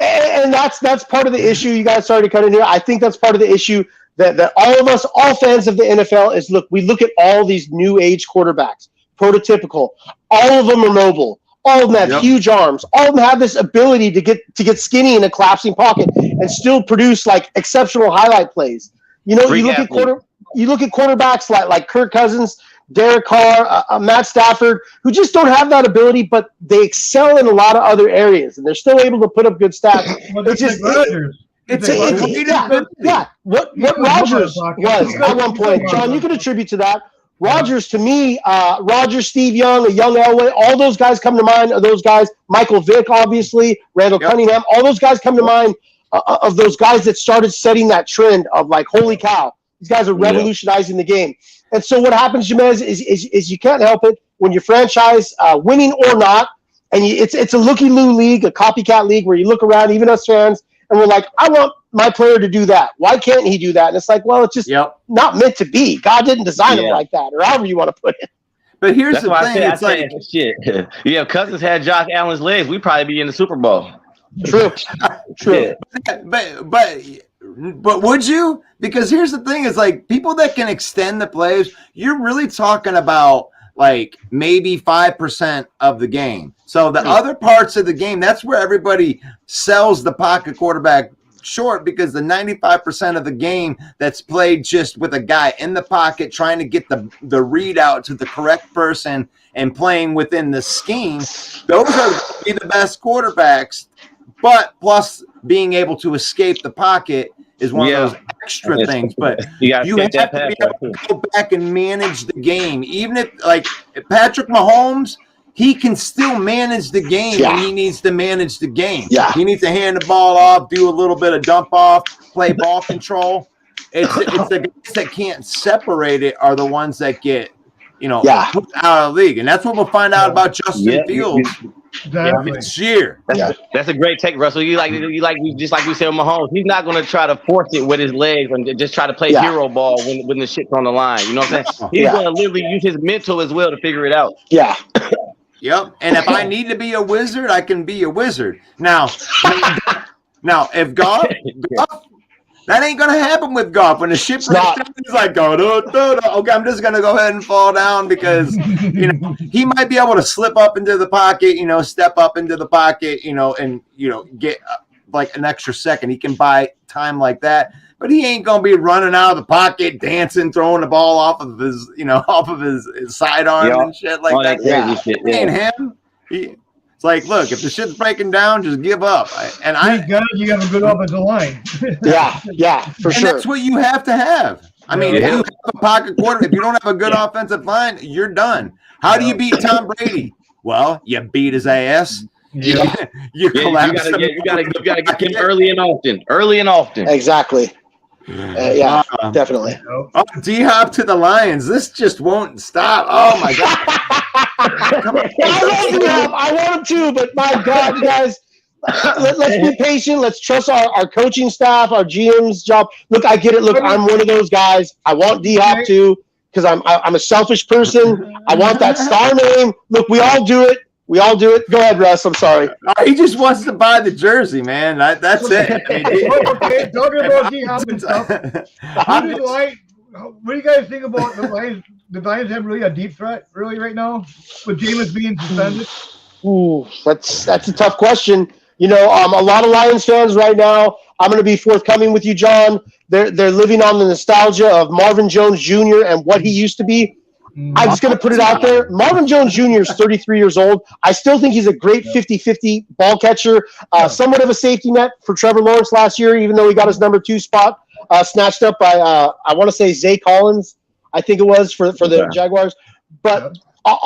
And that's part of the issue. You guys started to cut in here. I think that's part of the issue that all fans of the NFL is, look, we look at all these new age quarterbacks, prototypical. All of them are mobile. All of them have huge arms. All of them have this ability to get skinny in a collapsing pocket and still produce like exceptional highlight plays. You know, you look at quarterbacks like Kirk Cousins, Derek Carr, Matt Stafford, who just don't have that ability, but they excel in a lot of other areas, and they're still able to put up good stats. What Rodgers was at one point, John, you can attribute to that. Rodgers, to me, Steve Young, a young Elway, all those guys come to mind. Those guys, Michael Vick, obviously, Randall Cunningham, all those guys come to mind of those guys that started setting that trend of like, holy cow, these guys are revolutionizing the game. And so what happens, Jamez, is you can't help it when your franchise, winning or not, and it's a looky-loo league, a copycat league where you look around, even us fans, and we're like, I want my player to do that. Why can't he do that? And it's like, well, it's just not meant to be. God didn't design it like that, or however you want to put it. But here's the thing. It's like shit. Yeah, if Cousins had Josh Allen's legs, we'd probably be in the Super Bowl. True. Yeah. But would you? Because here's the thing: is like people that can extend the plays. You're really talking about like maybe 5% of the game. So the other parts of the game, that's where everybody sells the pocket quarterback short, because the 95% of the game that's played just with a guy in the pocket trying to get the read out to the correct person and playing within the scheme, those are the best quarterbacks. But plus being able to escape the pocket is one of those extra things. But you have to be able to go back and manage the game. Even if Patrick Mahomes, he can still manage the game when he needs to manage the game. Yeah. He needs to hand the ball off, do a little bit of dump off, play ball control. It's the guys that can't separate it are the ones that get, put out of the league. And that's what we'll find out about Justin Fields this year. That's a great take, Russell. Just like we said with Mahomes, he's not going to try to force it with his legs and just try to play hero ball when the shit's on the line. You know what I'm saying? He's going to literally use his mental as well to figure it out. Yeah. Yep. And if I need to be a wizard, I can be a wizard. Now if Goff That ain't gonna happen with Goff. When the ship breaks down, he's like, okay, I'm just gonna go ahead and fall down because he might be able to slip up into the pocket, step up into the pocket, and get like an extra second. He can buy time like that, but he ain't gonna be running out of the pocket, dancing, throwing the ball off of his sidearm and shit like that. Crazy shit. Ain't him. It's like, look, if the shit's breaking down, just give up. Thank God you have a good offensive line. yeah, for sure. That's what you have to have. I mean, if you have a pocket quarterback, if you don't have a good offensive line, you're done. How do you beat Tom Brady? Well, you beat his ass. You collapse. You gotta get him early and often. Exactly. Definitely. Oh, D-Hop to the Lions. This just won't stop. Oh my God. Come on. I want him to, but my God, you guys, let's be patient. Let's trust our coaching staff, our GM's job. Look, I get it. Look, I'm one of those guys. I want D-Hop too because I'm a selfish person. I want that star name. Look, we all do it. Go ahead, Russ. I'm sorry. He just wants to buy the jersey, man. That's it. Okay, talking about D-Hop and stuff. What do you guys think about the Lions? The Lions have really a deep threat, really, right now, with Jameis being suspended. Ooh, that's a tough question. A lot of Lions fans right now. I'm going to be forthcoming with you, John. They're living on the nostalgia of Marvin Jones Jr. and what he used to be. I'm just going to put it out there. Marvin Jones Jr. is 33 years old. I still think he's a great 50-50 ball catcher, somewhat of a safety net for Trevor Lawrence last year, even though he got his number 2 spot snatched up by, I want to say, Zay Collins, I think it was, for the Jaguars. But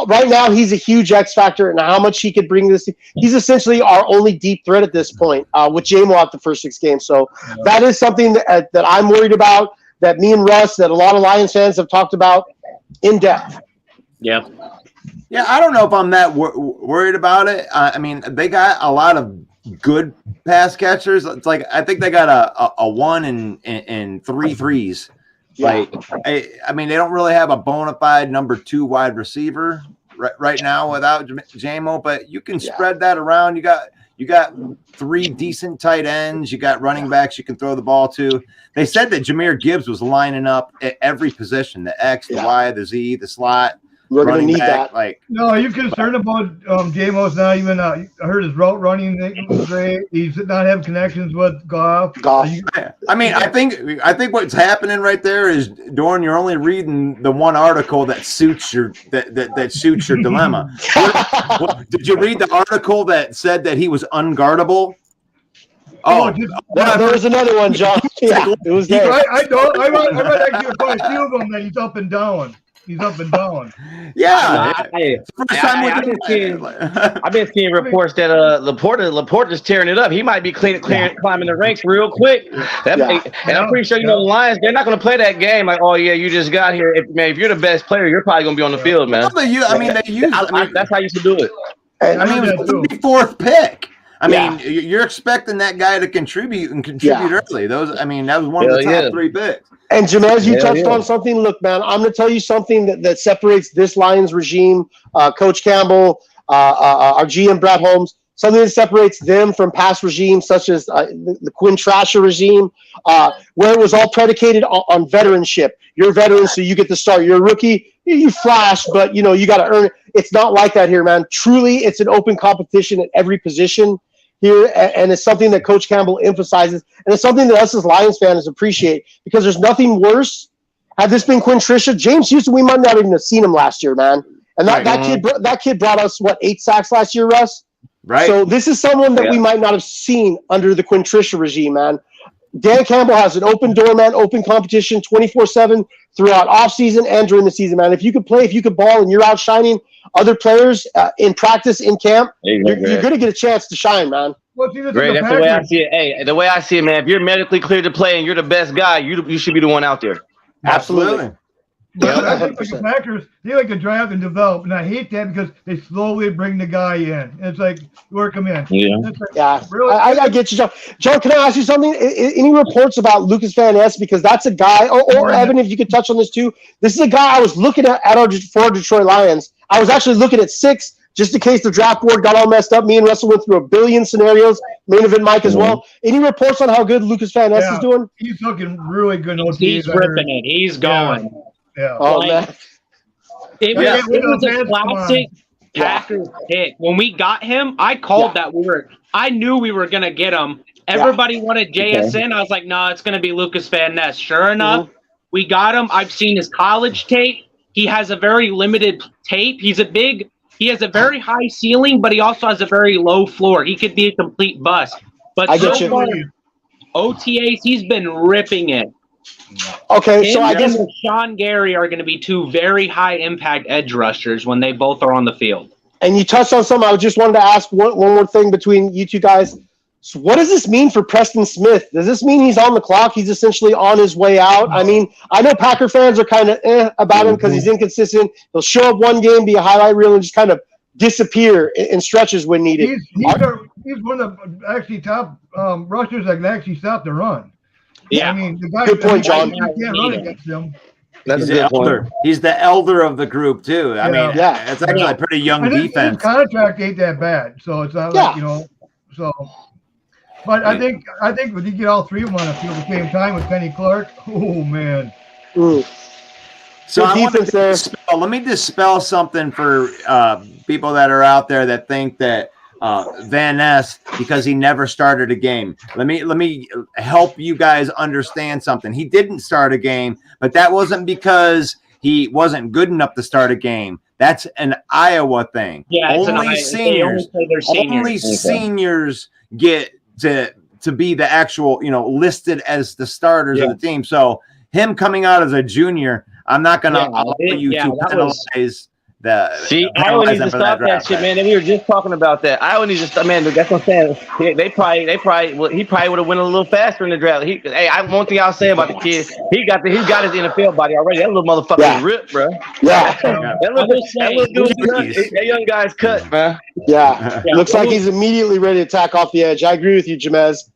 right now, he's a huge X factor, and how much he could bring this. He's essentially our only deep threat at this point, with J-Mo out the first 6 games. So that is something that I'm worried about, that me and Russ, that a lot of Lions fans have talked about in depth. Yeah, I don't know if I'm that worried about it. I mean, they got a lot of good pass catchers. It's like I think they got a 1 and 3 threes. Like, I mean, they don't really have a bona fide number 2 wide receiver right now without J-Mo, but you can spread that around. You got 3 decent tight ends. You got running backs you can throw the ball to. They said that Jahmyr Gibbs was lining up at every position: the X, the Y, the Z, the slot. We're going to need that. No, are you concerned about J-Mo's not even? I heard his route running was great. He's not having connections with Goff. I mean, I think what's happening right there is, Dorn, you're only reading the one article that suits your that suits your dilemma. Did you read the article that said that he was unguardable? There was another one, John. It was there. I read actually quite a few of them that he's up and down. He's up and down. Yeah. I've been seeing reports that Laporte is tearing it up. He might be climbing the ranks real quick. And I'm pretty sure the Lions, they're not going to play that game like, oh yeah, you just got here. If you're the best player, you're probably going to be on the field, man. That's how you should do it. I mean, it was the 4th pick. I mean, you're expecting that guy to contribute early. That was one of the top 3 picks. And Jamez, you touched on something. Look, man, I'm going to tell you something that separates this Lions regime, Coach Campbell, our GM Brad Holmes, something that separates them from past regimes such as the Quinn Trasher regime, where it was all predicated on veteranship. You're a veteran, so you get to start. You're a rookie, you flash, but you got to earn it. It's not like that here, man. Truly, it's an open competition at every position here, and it's something that Coach Campbell emphasizes, and it's something that us as Lions fans appreciate, because there's nothing worse. Had this been Quinn Trisha, James Houston, we might not even have seen him last year, man. And that kid brought us 8 sacks last year, Russ. Right. So this is someone that we might not have seen under the Quinn Trisha regime, man. Dan Campbell has an open door, man, open competition 24/7 throughout offseason and during the season, man. If you could play, if you could ball, and you're outshining other players in practice, in camp, you're going to get a chance to shine, man. Great. That's the way I see it. Hey, the way I see it, man, if you're medically cleared to play and you're the best guy, you should be the one out there. Absolutely. But I think the Packers, they like to draft and develop, and I hate that because they slowly bring the guy in. It's like work him in. I get you, John. John, can I ask you something? Any reports about Lucas Van Ness? Because that's a guy, or Evan, if you could touch on this too. This is a guy I was looking at our Detroit Lions. I was actually looking at 6 just in case the draft board got all messed up. Me and Russell went through a billion scenarios. Main event Mike as well. Any reports on how good Lucas Van Ness is doing? He's looking really good. He's ripping it. He's going. Yeah. Oh, Like, man. It was a classic Packers pick. When we got him, I called that I knew we were gonna get him. Everybody wanted JSN. I was like, no, it's gonna be Lucas Van Ness. Sure enough, we got him. I've seen his college tape. He has a very limited tape. He has a very high ceiling, but he also has a very low floor. He could be a complete bust. But so far, OTAs, he's been ripping it. Okay, so I guess Sean Gary are going to be two very high impact edge rushers when they both are on the field. And you touched on something. I just wanted to ask one more thing between you two guys. So what does this mean for Preston Smith? Does this mean he's on the clock? He's essentially on his way out? I mean, I know Packer fans are kind of about him because he's inconsistent. He'll show up one game, be a highlight reel, and just kind of disappear in stretches when needed. He's one of the actually top rushers that can actually stop the run. Yeah. I mean, the guy, Good point, John. You can't run against him. That's He's a the good point. elder. He's the elder of the group too. I mean, it's actually a pretty young defense. His contract ain't that bad, so it's not like, so. But I think when you get all three of them on the field at the same time with Kenny Clark, oh man. So let me dispel something for people that are out there that think that Van Ness, because he never started a game. Let me help you guys understand something. He didn't start a game, but that wasn't because he wasn't good enough to start a game. That's an Iowa thing. Yeah, only seniors get to be the actual, listed as the starters of the team. So him coming out as a junior, I'm not going to allow you to penalize the. See, Iowa needs to stop that shit, man. And we were just talking about that. Iowa needs to stop, man. That's what I'm saying. He probably would have went a little faster in the draft. One thing I'll say about the kid, he got his NFL body already. That little motherfucker is ripped, bro. Yeah. That young guy's cut, man. Yeah. Looks like he's immediately ready to attack off the edge. I agree with you, Jamez.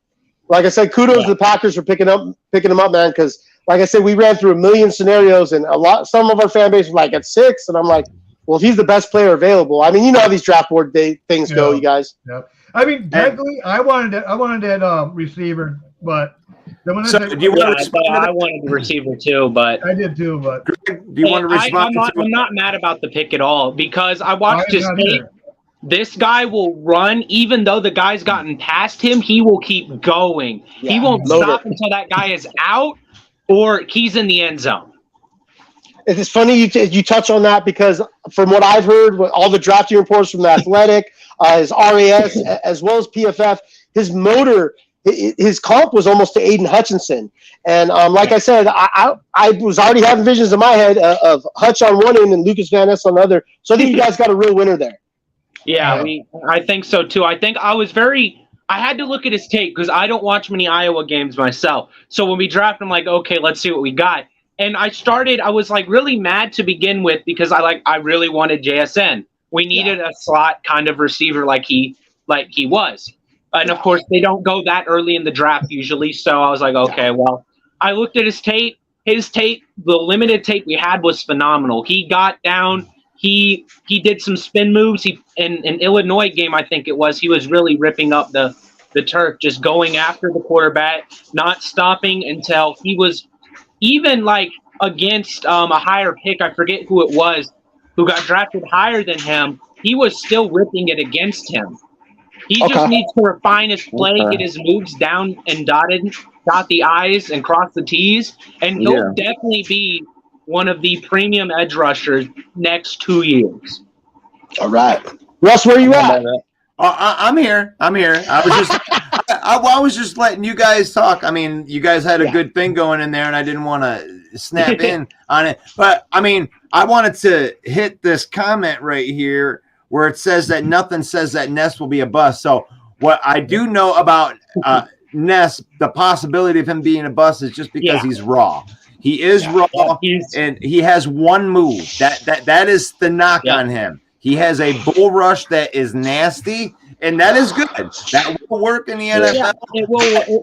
Like I said, kudos to the Packers for picking him up, man, because like I said, we ran through a million scenarios, and some of our fan base was like at 6, and I'm like, well, if he's the best player available, I mean, you know how these draft board things go, you guys. Yeah. I mean, technically, I wanted that receiver, but do you want to respond to that? I wanted the receiver too, but I did too. But do you want to respond? I'm not mad about the pick at all because I watched his tape. This guy will run, even though the guy's gotten past him. He will keep going. Yeah, he won't stop until that guy is out or he's in the end zone. It's funny you touch on that because from what I've heard, with all the drafting reports from the Athletic, his RAS, as well as PFF, his motor, his comp was almost to Aiden Hutchinson. And like I said, I was already having visions in my head of Hutch on one end and Lucas Van Ness on the other. So I think you guys got a real winner there. Yeah, I think so too. I think I had to look at his tape because I don't watch many Iowa games myself. So when we drafted, I'm like, okay, let's see what we got. And I was like really mad to begin with because I really wanted JSN. We needed a slot kind of receiver like he was. And of course they don't go that early in the draft usually. So I was like, okay, well, I looked at his tape. The limited tape we had was phenomenal. He got down. He did some spin moves. In an Illinois game, I think it was, he was really ripping up the turf, just going after the quarterback, not stopping until he was even like against a higher pick. I forget who it was who got drafted higher than him. He was still ripping it against him. He just needs to refine his play, get his moves down and dot the I's and cross the T's, and he'll definitely be one of the premium edge rushers next 2 years. All right. Russ, where are you at? I'm here. I was just letting you guys talk. I mean, you guys had a good thing going in there, and I didn't want to snap in on it. But, I mean, I wanted to hit this comment right here where it says that nothing says that Ness will be a bust. So what I do know about Ness, the possibility of him being a bust is just because he's raw. He is raw, and he has one move. That is the knock on him. He has a bull rush that is nasty, and that is good. That will work in the NFL. Yeah, it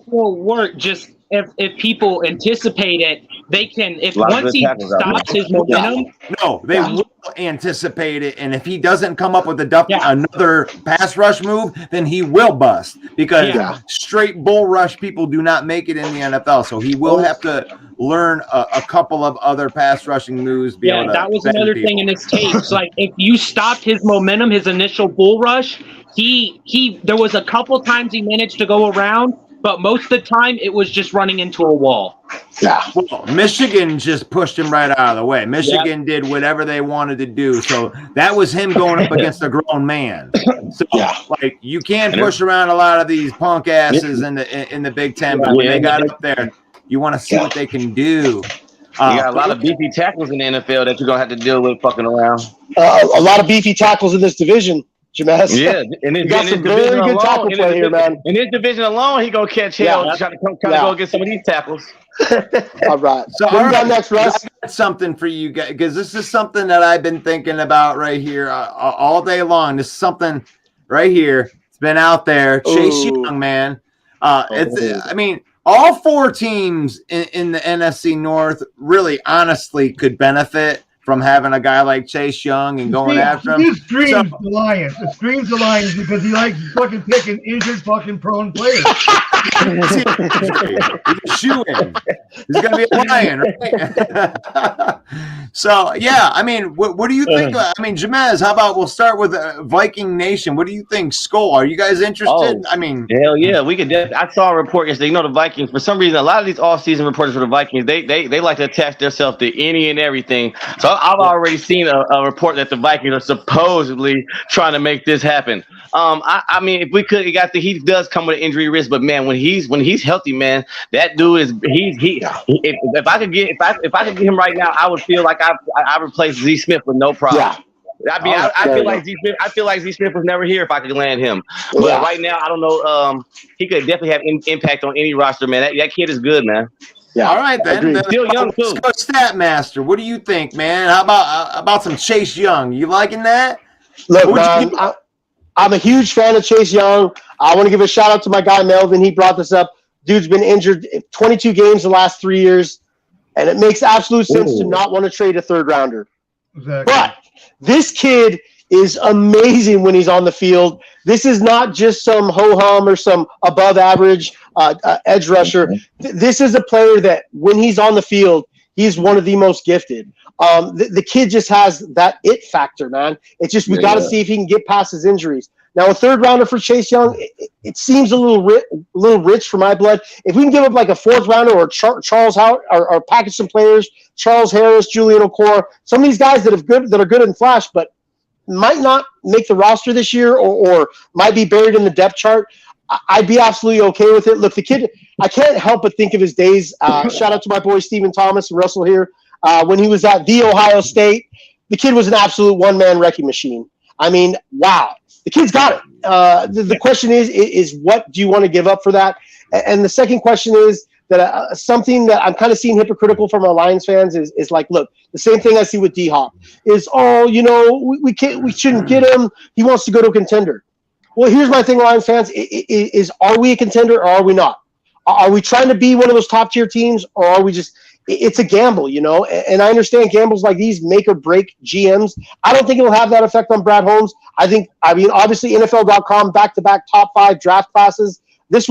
will work. Just if people anticipate it, they can. If Lots of once he tackles out stops his momentum, No, they will anticipate it, and if he doesn't come up with another pass rush move, then he will bust because straight bull rush people do not make it in the NFL. So he will have to learn a couple of other pass rushing moves. That was another thing in his tapes. Like if you stopped his momentum, his initial bull rush, he there was a couple times he managed to go around, but most of the time it was just running into a wall. Yeah. Well, Michigan just pushed him right out of the way. Michigan did whatever they wanted to do. So that was him going up against a grown man. So like you can't push around a lot of these punk asses in the Big Ten, but when they got up there, you want to see what they can do. You got a lot of beefy tackles in the NFL that you're gonna have to deal with fucking around. A lot of beefy tackles in this division, Jameis. Yeah, and you got some very good tackle play here, man. In this division alone, he gonna catch hell trying to go get some of these tackles. All right. So what got next, Russ? I got something for you guys because this is something that I've been thinking about right here all day long. This is something right here. It's been out there. Chase Young, man. I mean, all four teams in the NFC North really honestly could benefit from having a guy like Chase Young and going after him. He streams the Lions. It streams the Lions because he likes fucking picking injured fucking prone players. He's a shoo-in. He's going to be a Lion, right? So, yeah, I mean, what do you think? I mean, Jameis, how about we'll start with Viking Nation. What do you think? Skull, are you guys interested? I mean, hell yeah, we could. I saw a report yesterday. You know, the Vikings, for some reason, a lot of these off-season reporters for the Vikings, they like to attach themselves to any and everything. So I've already seen a report that the Vikings are supposedly trying to make this happen. I mean, if we could, he does come with an injury risk, but man, when he's healthy, man, that dude is if I could get him right now, I would feel like I replaced Z Smith with no problem. Yeah. I mean, I feel like Z Smith was never here if I could land him. But right now, I don't know. He could definitely have impact on any roster, man. That kid is good, man. Yeah. All right, then. Still young too. Let's go Statmaster. What do you think, man? How about some Chase Young? You liking that? Look, man, I'm a huge fan of Chase Young. I want to give a shout out to my guy Melvin. He brought this up. Dude's been injured 22 games the last 3 years, and it makes absolute sense to not want to trade a third rounder. Exactly. But this kid is amazing when he's on the field. This is not just some ho-hum or some above average edge rusher. This is a player that when he's on the field, he's one of the most gifted. The kid just has that it factor, man. It's just we got to see if he can get past his injuries. Now, a third rounder for Chase Young, it seems a little rich for my blood. If we can give up like a fourth rounder or Charles Howard or package some players, Charles Harris, Julian Okora, some of these guys that are good in flash, but might not make the roster this year or might be buried in the depth chart, I'd be absolutely okay with it. Look, the kid, I can't help but think of his days. Shout out to my boy Stephen Thomas and Russell here. When he was at The Ohio State, the kid was an absolute one-man wrecking machine. I mean, wow. The kid's got it. The question is what do you want to give up for that? And the second question is that something that I'm kind of seeing hypocritical from our Lions fans is like, look, the same thing I see with D-Hop is, we shouldn't get him. He wants to go to a contender. Well, here's my thing, Lions fans, is are we a contender or are we not? Are we trying to be one of those top-tier teams or are we just – it's a gamble, and I understand gambles like these make or break GMs. I don't think it'll have that effect on Brad Holmes. Obviously NFL.com back-to-back top 5 draft classes. This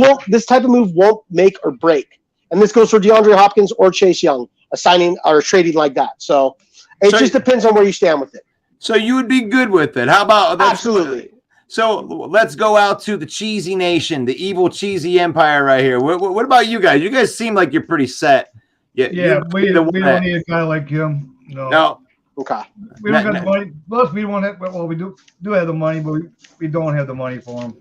type of move won't make or break. And this goes for DeAndre Hopkins or Chase Young, assigning or trading like that. So it just depends on where you stand with it. So you would be good with it. How about that? Absolutely. So let's go out to the Cheesy Nation, the evil cheesy empire right here. What about you guys? You guys seem like you're pretty set. Yeah, we don't need a guy like him. No. Okay. We don't have the money. Plus, we don't have. Well, we do have the money, but we don't have the money for him.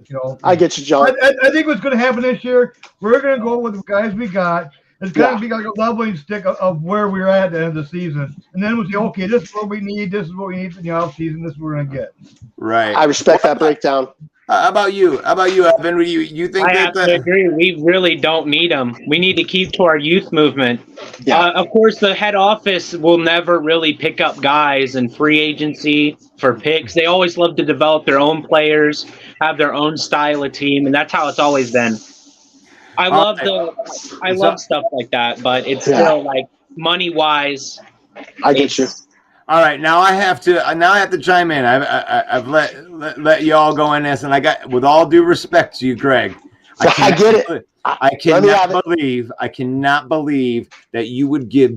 I get you, John. I think what's going to happen this year, we're going to go with the guys we got. It's going to be like a leveling stick of where we're at the end of the season, and then we'll say, okay, this is what we need. This is what we need for the off season. This is what we're going to get. Right. I respect that breakdown. How about you, Evan? You think I have to agree. We really don't need them. We need to keep to our youth movement. Yeah. Of course, the head office will never really pick up guys in free agency for picks. They always love to develop their own players, have their own style of team, and that's how it's always been. I love stuff like that, but it's still like money wise. I get you. All right, now I have to chime in. I've let y'all go in this, and I got, with all due respect to you, Greg, I get it. I cannot believe that you would give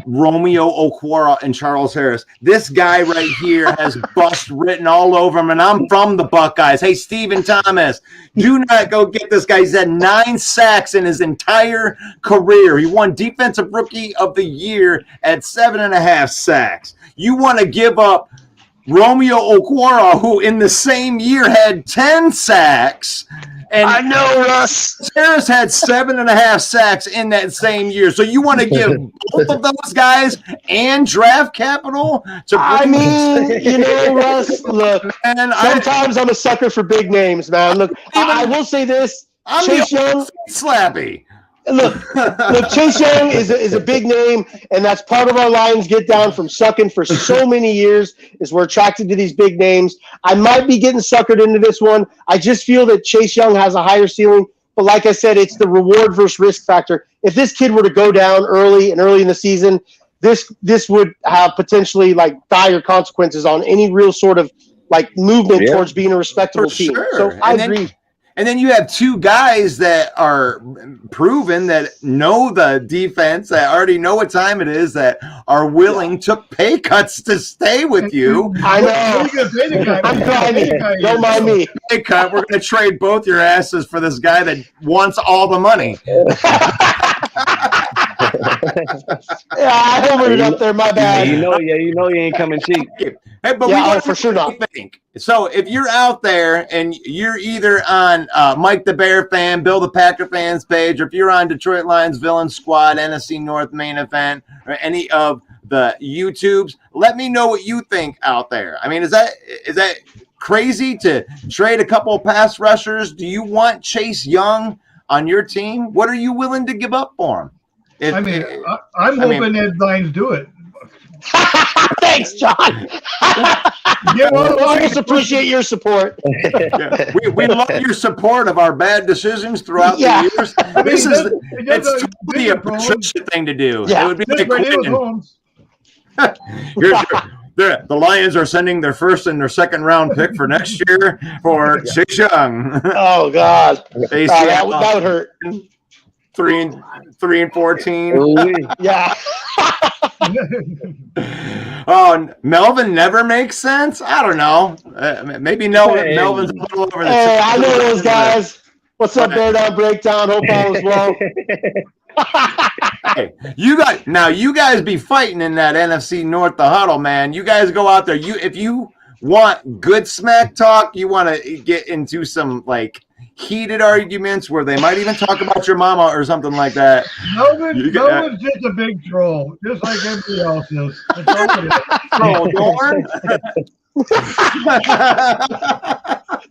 Romeo Okwara and Charles Harris. This guy right here has bust written all over him, and I'm from the Buckeyes. Hey, Stephen Thomas, do not go get this guy. He's had 9 sacks in his entire career. He won Defensive Rookie of the Year at 7.5 sacks. You want to give up Romeo Okwara, who in the same year had 10 sacks. And I know, Russ. Harris had 7.5 sacks in that same year. So you want to give both of those guys and draft capital to I mean, you know, Russ, look, and sometimes I'm a sucker for big names, man. Look, I will say this. I'm Chase Young, slappy. Look, Chase Young is a big name, and that's part of our Lions get down from sucking for so many years is we're attracted to these big names. I might be getting suckered into this one. I just feel that Chase Young has a higher ceiling, but like I said, it's the reward versus risk factor. If this kid were to go down early in the season, this would have potentially like dire consequences on any real sort of like movement towards being a respectable team. Sure. So I agree. And then you have 2 guys that are proven that know the defense, that already know what time it is, that are willing to pay cuts to stay with you. I know. I'm crying. Don't mind me. Pay cut. We're going to trade both your asses for this guy that wants all the money. Yeah, I hovered it up there. My bad. You know you ain't coming cheap. Hey, but we for sure not think. So if you're out there and you're either on Mike the Bear fan, Bill the Packer fans page, or if you're on Detroit Lions Villain Squad, NFC North Main Event, or any of the YouTubes, let me know what you think out there. I mean, is that crazy to trade a couple of pass rushers? Do you want Chase Young on your team? What are you willing to give up for him? I'm hoping that Lions do it. Thanks, John. Yeah, I always appreciate your support. Yeah. We love your support of our bad decisions throughout the years. It's totally a Patricia thing to do. Yeah. It would be like the Lions are sending their first and their second round pick for next year for Chase Young. Oh God, that would hurt. 3 and 14. Yeah. Oh, Melvin never makes sense. I don't know. Maybe Melvin's a little over the top. Hey, I know those guys. What's up, Bear Down Breakdown? Hope all is well. Hey, you guys be fighting in that NFC North the huddle, man. You guys go out there. If you want good smack talk, you want to get into some like heated arguments where they might even talk about your mama or something like that. Melvin's just a big troll, just like everybody else is. Troll Dorn?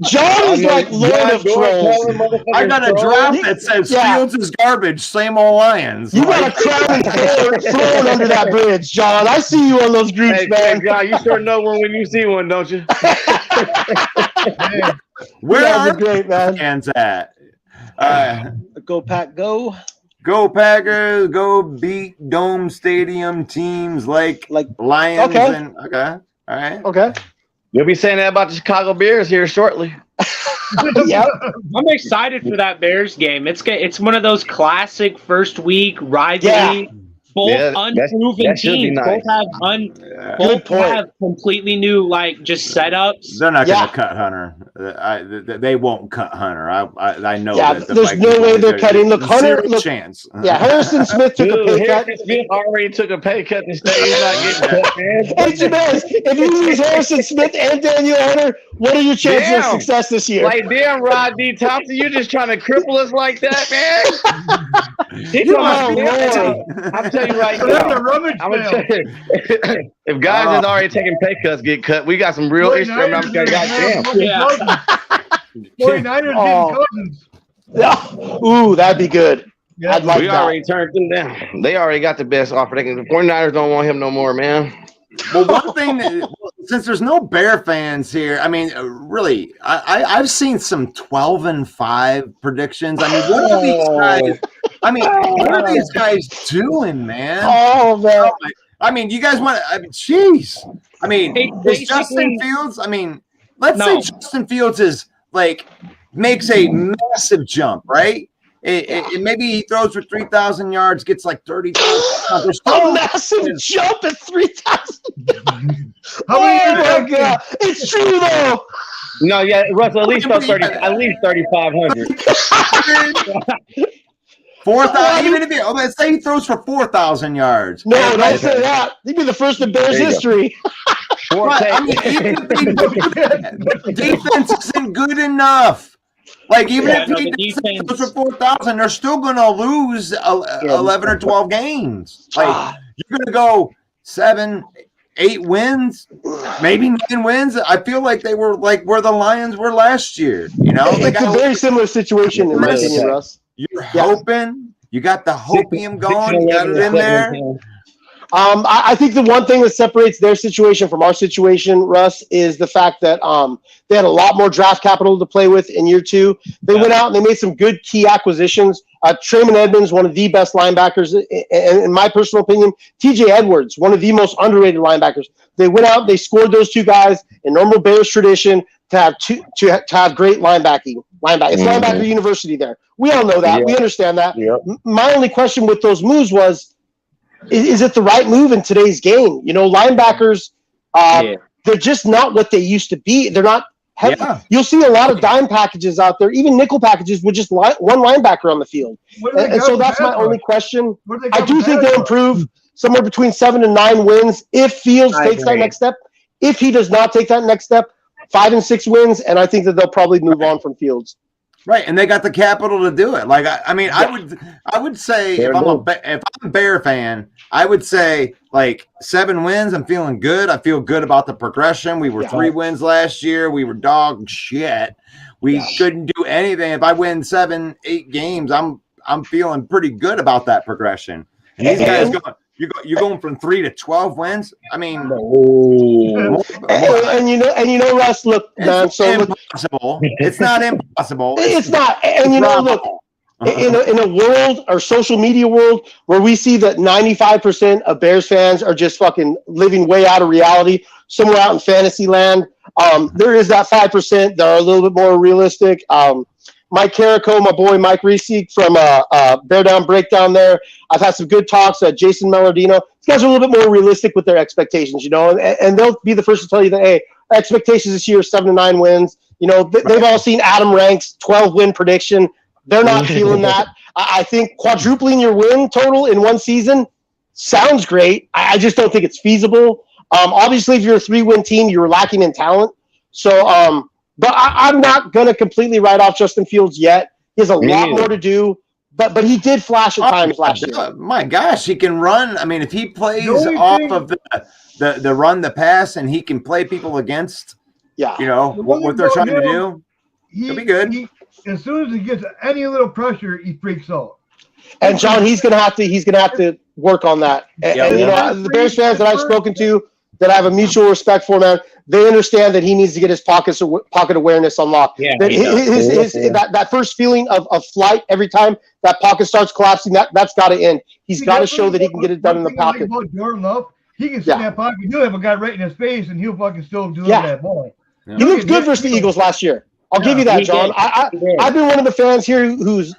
John is like Lord of Trolls. I got a draft that says Fields is garbage, same old Lions. You got a crown thrown under that bridge, John. I see you on those groups, man. Hey, God, you sure know one when you see one, don't you? Where are great, man. fans at? Go Pack, go. Go Packers, go beat Dome Stadium teams like Lions. Okay. All right. Okay. You'll be saying that about the Chicago Bears here shortly. Yeah. I'm excited for that Bears game. It's one of those classic first week rivalry. Both unproven teams. Nice. Both have completely new just setups. They're not going to cut Hunter. They won't cut Hunter. I know that. There's no way they're cutting. Look, Hunter. Zero chance. Yeah, Harrison Smith took a pay cut. Harrison Smith already took a pay cut to stay. He's not getting cut, man. Hey, Jabez, if you lose Harrison Smith and Daniel Hunter, what are your chances of success this year? Like, damn, Rod D. Thompson, you just trying to cripple us like that, man? I'm telling you right now. I'm gonna tell you, if guys that's already taking pay cuts get cut, we got some real issues. Goddamn. Yeah. 49ers getting Cousins. Ooh, that'd be good. Yeah. I'd like we that. already turned them down. They already got the best offer. The 49ers don't want him no more, man. Well, one thing, since there's no Bear fans here, I mean, really, I've seen some 12-5 predictions. I mean, what are these guys? I mean, what are these guys doing, man? Oh man! I mean, you guys want? I mean, jeez. I mean, is Justin Fields? I mean, let's say Justin Fields is like makes a massive jump, right? Maybe he throws for 3,000 yards, gets like 30,000. A massive jump at 3,000. Oh my God! It's true though. No, yeah, Russell, at least 3,500. 4,000. Even if let's say he throws for 4,000 yards. No, don't say that. He'd be the first in Bears history. But, I mean, even if defense isn't good enough. Like, even if he goes for 4,000, they're still going to lose 11 or 12 games. Like, you're going to go 7, 8 wins, maybe 9 wins. I feel like they were like where the Lions were last year. You know, it's a very similar situation in my opinion, Russ. You're hoping. You got the hopium going. You got it in there. I think the one thing that separates their situation from our situation, Russ, is the fact that they had a lot more draft capital to play with in year 2. They went out and they made some good key acquisitions. Trayman Edmonds, one of the best linebackers, and in my personal opinion, TJ Edwards, one of the most underrated linebackers. They went out, they scored those 2 guys in normal Bears tradition to have great linebacking. It's linebacker university there. We all know that. We understand that. My only question with those moves was, is it the right move in today's game? You know, linebackers, they're just not what they used to be. They're not heavy. You'll see a lot of dime packages out there, even nickel packages with just one linebacker on the field. And so that's my only question. I do think they'll improve somewhere between 7 and 9 wins if Fields takes that next step. If he does not take that next step, 5 and 6 wins, and I think that they'll probably move on from Fields. Right, and they got the capital to do it. Like, I mean, I would say if I'm a Bear fan, I would say like 7 wins. I'm feeling good. I feel good about the progression. We were 3 wins last year. We were dog shit. We couldn't do anything. If I win 7, 8 games, I'm feeling pretty good about that progression. And these guys you're going from 3 to 12 wins. I mean, and you know, Russ. Look, man. It's impossible. It's not impossible. It's not. And you know, look, in a world or social media world where we see that 95% of Bears fans are just fucking living way out of reality, somewhere out in fantasy land, there is that 5% that are a little bit more realistic. Mike Carrico, my boy Mike Reese from Bear Down Breakdown there. I've had some good talks. Jason Mellardino. These guys are a little bit more realistic with their expectations, you know, and they'll be the first to tell you that, hey, expectations this year are 7 to 9 wins. You know, they've all seen Adam Rank's 12-win prediction. They're not feeling that. I think quadrupling your win total in one season sounds great. I just don't think it's feasible. Obviously, if you're a 3-win team, you're lacking in talent. So, but I'm not going to completely write off Justin Fields yet. He has a lot more to do, but he did flash at times last year. My gosh, he can run. I mean, if he plays off of the run, the pass, and he can play people against, you know, what they're trying to do, he'll be good. As soon as he gets any little pressure, he freaks out. And John, he's gonna have to work on that. And you know, the Bears fans that I've spoken to, that I have a mutual respect for, man, they understand that he needs to get his pocket awareness unlocked. That first feeling of flight every time that pocket starts collapsing, that's got to end. He's got to show that he can get it done in the pocket. Jordan Love, he can sit in that pocket. He'll have a guy right in his face, and he'll fucking still do that ball. Yeah. He looked good versus the Eagles last year. I'll give you that, John. I've been one of the fans here who's,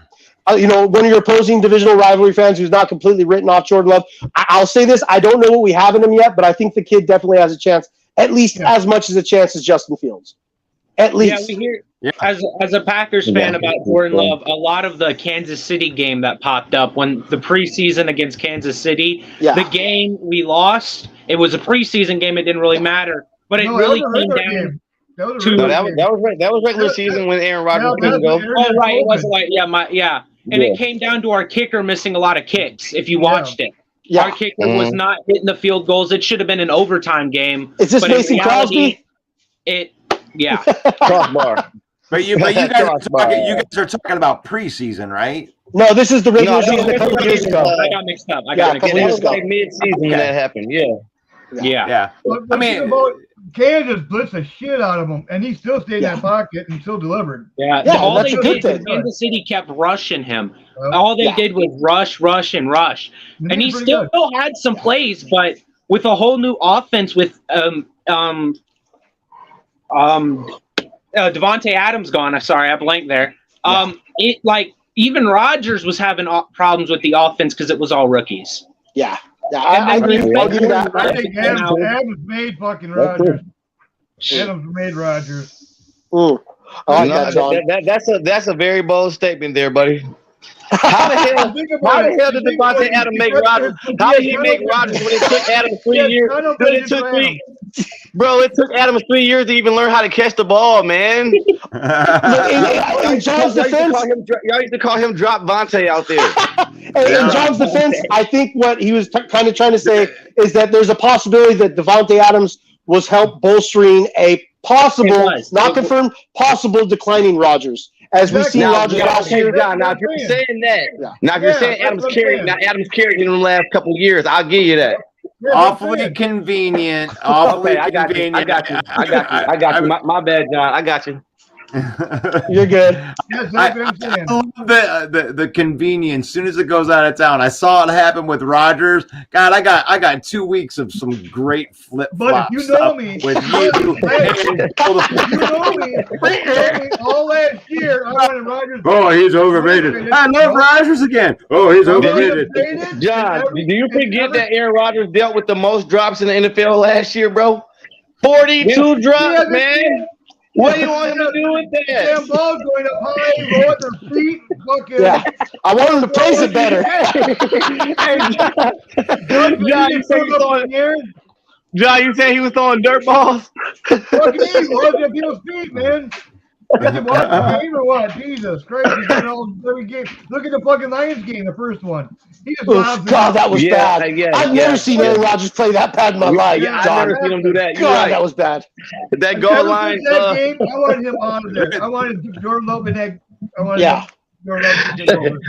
you know, one of your opposing divisional rivalry fans who's not completely written off Jordan Love. I'll say this. I don't know what we have in him yet, but I think the kid definitely has a chance, at least as much as a chance as Justin Fields. At least. Yeah, we hear as a Packers fan about Jordan Love, a lot of the Kansas City game that popped up when the preseason against Kansas City, the game we lost, it was a preseason game. It didn't really matter, but it really came down. That was regular season when Aaron Rodgers couldn't go. Oh, right. It was like, and it came down to our kicker missing a lot of kicks, if you watched it. Our kicker was not hitting the field goals. It should have been an overtime game. Is this Mason Crosby? Crossbar. But you guys are talking about preseason, right? No, this is the regular season a couple years ago. I got mixed up. I got mixed up. It was like mid-season when that happened, Yeah. But Kansas blitzed the shit out of him, and he still stayed in that pocket and still delivered. All that's they a good did, thing. Kansas City kept rushing him. All they did was rush, and he still had some plays, but with a whole new offense with Devontae Adams gone. Sorry, I blanked there. It like even Rodgers was having problems with the offense because it was all rookies. Yeah, I agree. I'll give you that. I think Adams made fucking Rodgers. Adams made Rodgers. I like that, John. That's a very bold statement there, buddy. How the hell did Devontae Adams make Rodgers? How did he make Rodgers when it took Adams 3 years? Bro, it took Adams 3 years to even learn how to catch the ball, man. In John's defense, y'all used to call him Drop Vontae out there. In John's defense, I think what he was kind of trying to say is that there's a possibility that Devontae Adams was help bolstering a possible, not confirmed, possible declining Rodgers. As we've seen Rodgers last year. Now, if you're saying that, if you're saying Adams carried him in the last couple of years, I'll give you that. Awfully convenient. Awfully convenient. I got you. My bad, John. I got you. You're good. I love the convenience. As soon as it goes out of town, I saw it happen with Rodgers. God, I got 2 weeks of some great flip flop. But if you know me, with you, you know me all last year. I wanted Rodgers. Oh, he's overrated. I love Rodgers again. Oh, he's overrated. John, do you forget that Aaron Rodgers dealt with the most drops in the NFL last year, bro? 42 drops, man. What do you want him to do with that? Damn ball going up high, low their feet. Fucking. Yeah, I want him to place it better. John, you said he was throwing dirt balls? Fucking he was at people's feet, man. Did you watch the game or what? Jesus Christ. He's doing all every game. Look at the fucking Lions game, the first one. He just God, that was bad. I've never seen Aaron Rodgers play that bad in my life. Yeah, I've never seen him do that. God, that was bad. That goal line. That game, I wanted him on there. I wanted Jordan Love and that. Jordan Love to take over.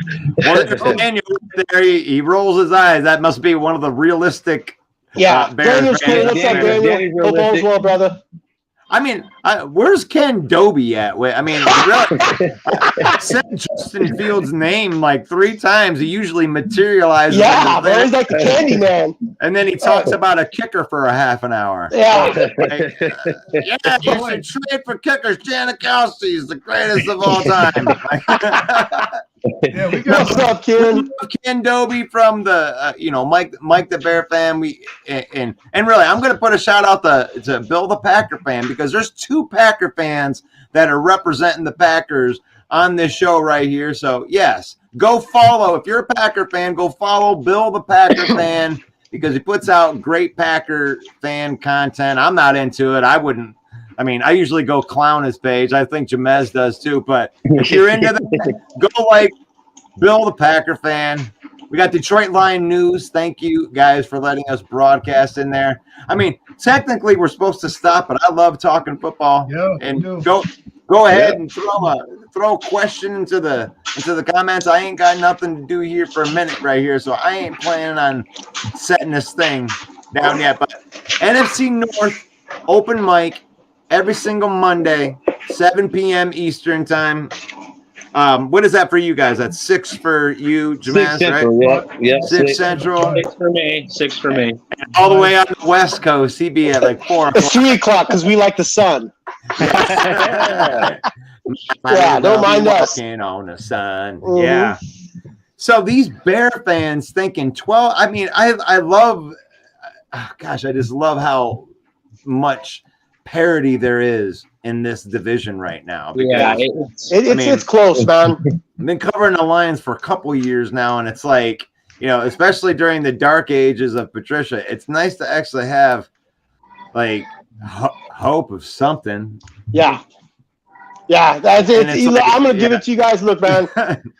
Well, Daniel there, he rolls his eyes. That must be one of the realistic. Daniel's cool. What's up, Daniel? Hope all's well, brother. I mean, where's Ken Doby at? I mean, really, I said Justin Fields' name like 3 times. He usually materializes. Yeah, man, he's like the candy man. And then he talks about a kicker for a half an hour. Yeah. You should trade for kickers. Janikowski is the greatest of all time. What's up, Ken? Ken Doby from the, Mike the Bear fan. And really, I'm going to put a shout out to Bill the Packer fan because there's 2 Packer fans that are representing the Packers on this show right here. So yes, go follow. If you're a Packer fan, go follow Bill the Packer fan because he puts out great Packer fan content. I'm not into it. I usually go clown his page. I think Jamez does too. But if you're into that, go like Bill the Packer fan. We got Detroit Lion News. Thank you guys for letting us broadcast in there. I mean, technically we're supposed to stop, but I love talking football. Yeah, and go ahead and throw a question into the comments. I ain't got nothing to do here for a minute right here, so I ain't planning on setting this thing down yet. But NFC North Open Mic every single Monday, 7 p.m. Eastern time. What is that for you guys? That's 6 for you, Jamaz, right? Yeah. 6 Central. 6 for me. 6 for me. And all the way on the West Coast, he'd be at like 4 It's 3 o'clock because we like the sun. Yeah, don't mind us. On the sun. Mm-hmm. Yeah. So these Bear fans thinking 12. I mean, I love. Gosh, I just love how much parity there is in this division right now. It's close, man. I've been covering the Lions for a couple years now, and it's like, especially during the dark ages of Patricia, it's nice to actually have like hope of something. Yeah, that's it. I'm going to give it to you guys. Look, man,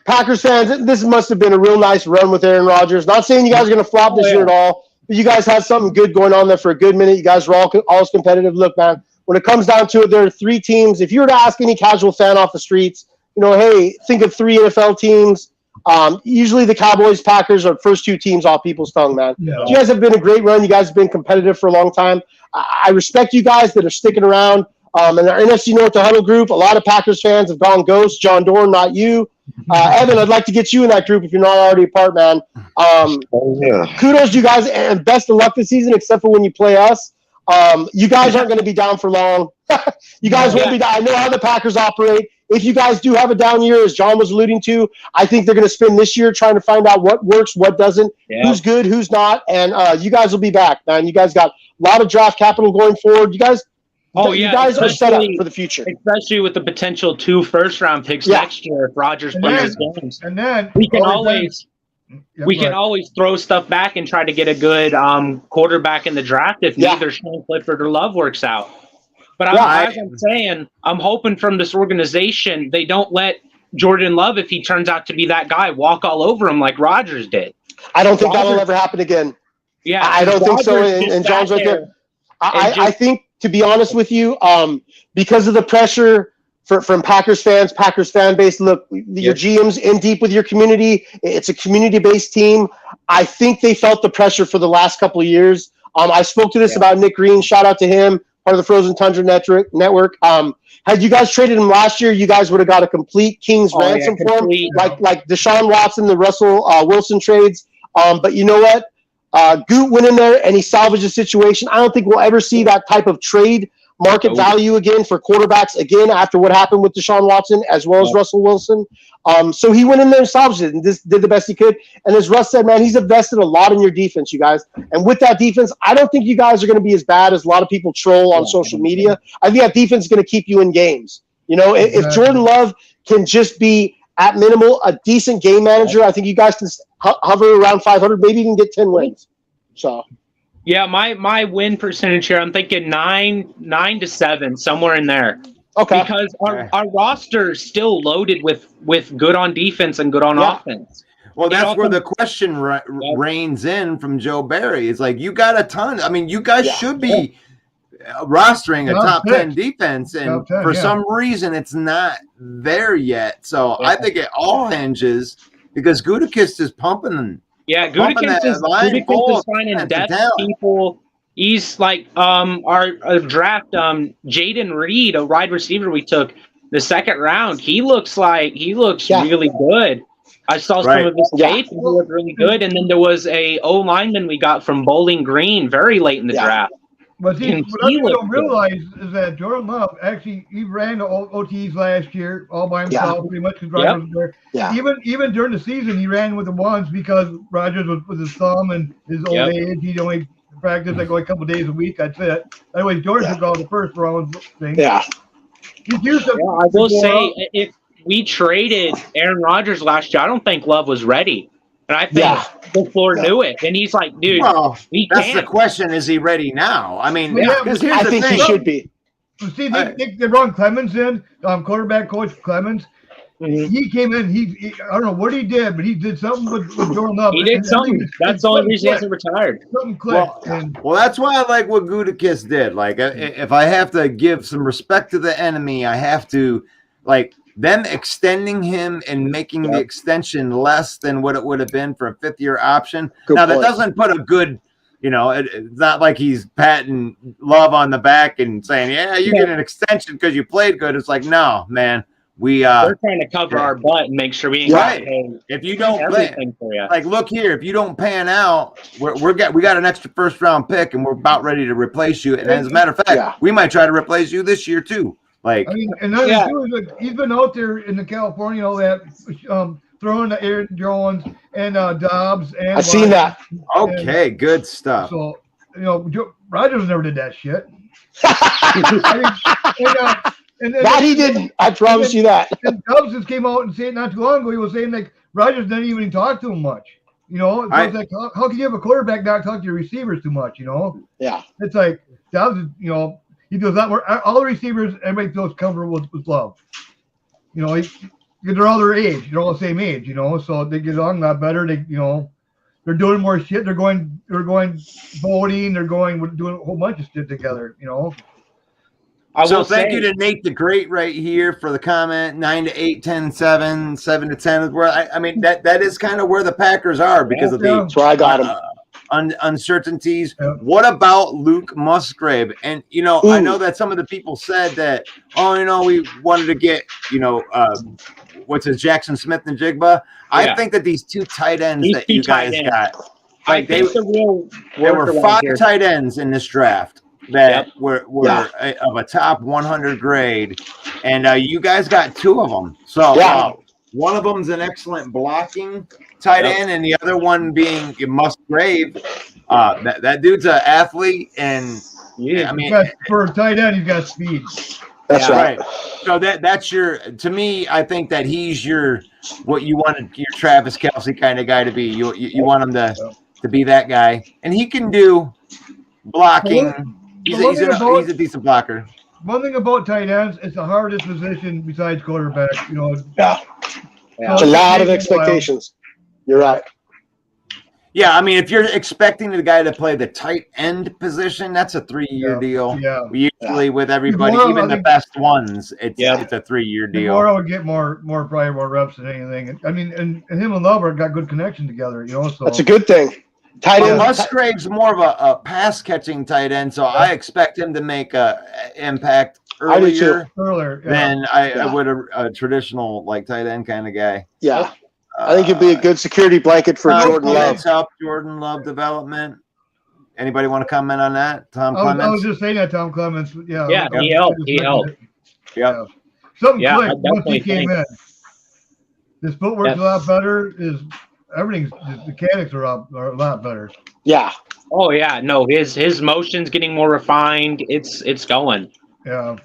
Packers fans, this must have been a real nice run with Aaron Rodgers. Not saying you guys are going to flop this year at all, but you guys had something good going on there for a good minute. You guys were all competitive. Look, man, when it comes down to it, there are 3 teams. If you were to ask any casual fan off the streets, hey, think of 3 NFL teams. Usually the Cowboys, Packers are first two teams off people's tongue, man. Yeah. You guys have been a great run. You guys have been competitive for a long time. I respect you guys that are sticking around. In our NFC North Huddle group, a lot of Packers fans have gone ghost. John Dorn, not you. Evan, I'd like to get you in that group if you're not already a part, man. Kudos to you guys, and best of luck this season, except for when you play us. You guys aren't going to be down for long. You guys won't be down. I know how the Packers operate. If you guys do have a down year, as John was alluding to, I think they're going to spend this year trying to find out what works, what doesn't, who's good, who's not, and you guys will be back, man. You guys got a lot of draft capital going forward. You guys are set up for the future. Especially with the potential 2 first-round picks next year if Rodgers plays his games. And then we can always throw stuff back and try to get a good quarterback in the draft if neither Sean Clifford or Love works out. But as I'm saying, I'm hoping from this organization they don't let Jordan Love, if he turns out to be that guy, walk all over him like Rodgers did. I don't think that'll ever happen again. Yeah, I don't think so. And John's right there. I think, to be honest with you, because of the pressure from Packers fans, Packers fan base, look, your GM's in deep with your community. It's a community-based team. I think they felt the pressure for the last couple of years. I spoke to this about Nick Green. Shout out to him, part of the Frozen Tundra Network. Had you guys traded him last year, you guys would have got a complete King's ransom for him, like Deshaun Watson, the Russell Wilson trades. But you know what? Goot went in there and he salvaged the situation. I don't think we'll ever see that type of trade market value again for quarterbacks again after what happened with Deshaun Watson as well as Russell Wilson. So he went in there and salvaged it and just did the best he could. And as Russ said, man, he's invested a lot in your defense, you guys. And with that defense, I don't think you guys are going to be as bad as a lot of people troll on social media. I think that defense is going to keep you in games. You know, if Jordan Love can just be at minimal a decent game manager, I think you guys can hover around 500, maybe even get 10 wins. So, yeah, my win percentage here, I'm thinking 9 to 7, somewhere in there. Okay. Because our roster is still loaded with good on defense and good on offense. Well, that's where the question reigns in from Joe Barry. It's like, you got a ton. I mean, you guys should be rostering a top 10 defense, and for some reason it's not there yet. So I think it all hinges because Gutekunst is pumping. Yeah, Gutekunst is finding depth people. He's like our draft Jaden Reed, a wide receiver we took the second round. He looks really good. I saw some of his tape and he looked really good. And then there was a O-lineman we got from Bowling Green very late in the draft. But see, what people don't realize is that Jordan Love actually he ran the OTs last year all by himself, pretty much because Rodgers was there. Yeah. Even during the season, he ran with the ones because Rodgers was with his thumb and his old age. He only practiced like a couple days a week. That's it. Anyways, Jordan took all the first round thing. Yeah. I will say, if we traded Aaron Rodgers last year, I don't think Love was ready. And I think LaFleur knew it. And he's like, dude, that's the question. Is he ready now? I mean, because here's the thing. He should be. See, they brought Clemens in, quarterback coach Clemens. Mm-hmm. He came in, I don't know what he did, but he did something with Jordan Love. He did something. That's the only reason he hasn't retired. Something clicked. Well, that's why I like what Gutekunst did. Like, if I have to give some respect to the enemy, I have to, like, them extending him and making the extension less than what it would have been for a fifth-year option. That doesn't put a good, it's not like he's patting Love on the back and saying, you get an extension because you played good. It's like, no, man. We're trying to cover our butt and make sure we ain't got to pay if you don't everything for you. Like, look here, if you don't pan out, we got an extra first round pick and we're about ready to replace you. And as a matter of fact, we might try to replace you this year too. Like, I mean, another thing is like, he's been out there in the California, throwing to Aaron Jones and Dobbs. And I've seen that. Okay, good stuff. So Rodgers never did that shit. That he didn't. I promise you that. And Dobbs just came out and said not too long ago. He was saying like Rodgers didn't even talk to him much. It's like how can you have a quarterback not talk to your receivers too much? Yeah. It's like Dobbs is, he does not work. All the receivers, everybody feels comfortable with Love. Because they're all their age. They're all the same age. So they get along a lot better. They, they're doing more shit. They're going voting. They're doing a whole bunch of shit together. So thank you to Nate the Great right here for the comment. 9 to 8, 10, 7, 7 to 10 is where I mean that is kind of where the Packers are because of the That's where I got him. uncertainties. Yeah. What about Luke Musgrave? And I Ooh. know that some of the people said that we wanted to get what's his Jackson Smith and Jigba. I think that these two tight ends that you guys got, I think there were 5 tight ends in this draft that were of a top 100 grade, and you guys got 2 of them. So one of them's an excellent blocking tight end, and the other one being Musgrave. That dude's an athlete, and I mean, for a tight end, he's got speed. That's right. So that's to me, I think that he's what you wanted your Travis Kelce kind of guy to be. You want him to be that guy, and he can do blocking. He's a decent blocker. One thing about tight ends, it's the hardest position besides quarterback. Yeah. It's a lot of expectations. You're right. Yeah, I mean, if you're expecting the guy to play the tight end position, that's a 3-year deal. Yeah. Usually with everybody, even the best ones, it's a 3-year deal. Demora would get probably more reps than anything. I mean, and him and Lover got good connection together. So that's a good thing. Tight end. Musgrave's more of a pass catching tight end, so I expect him to make a impact earlier than I would a traditional tight end kind of guy. Yeah. I think he'd be a good security blanket for Jordan Love. Help Jordan Love development. Anybody want to comment on that? Tom Clements? I was just saying that Tom Clements. Yeah. Yeah, he helped. Yeah. Something clicked once he came in. His footwork's a lot better. His mechanics are a lot better. Yeah. Oh yeah, no, his motion's getting more refined. It's going. Yeah.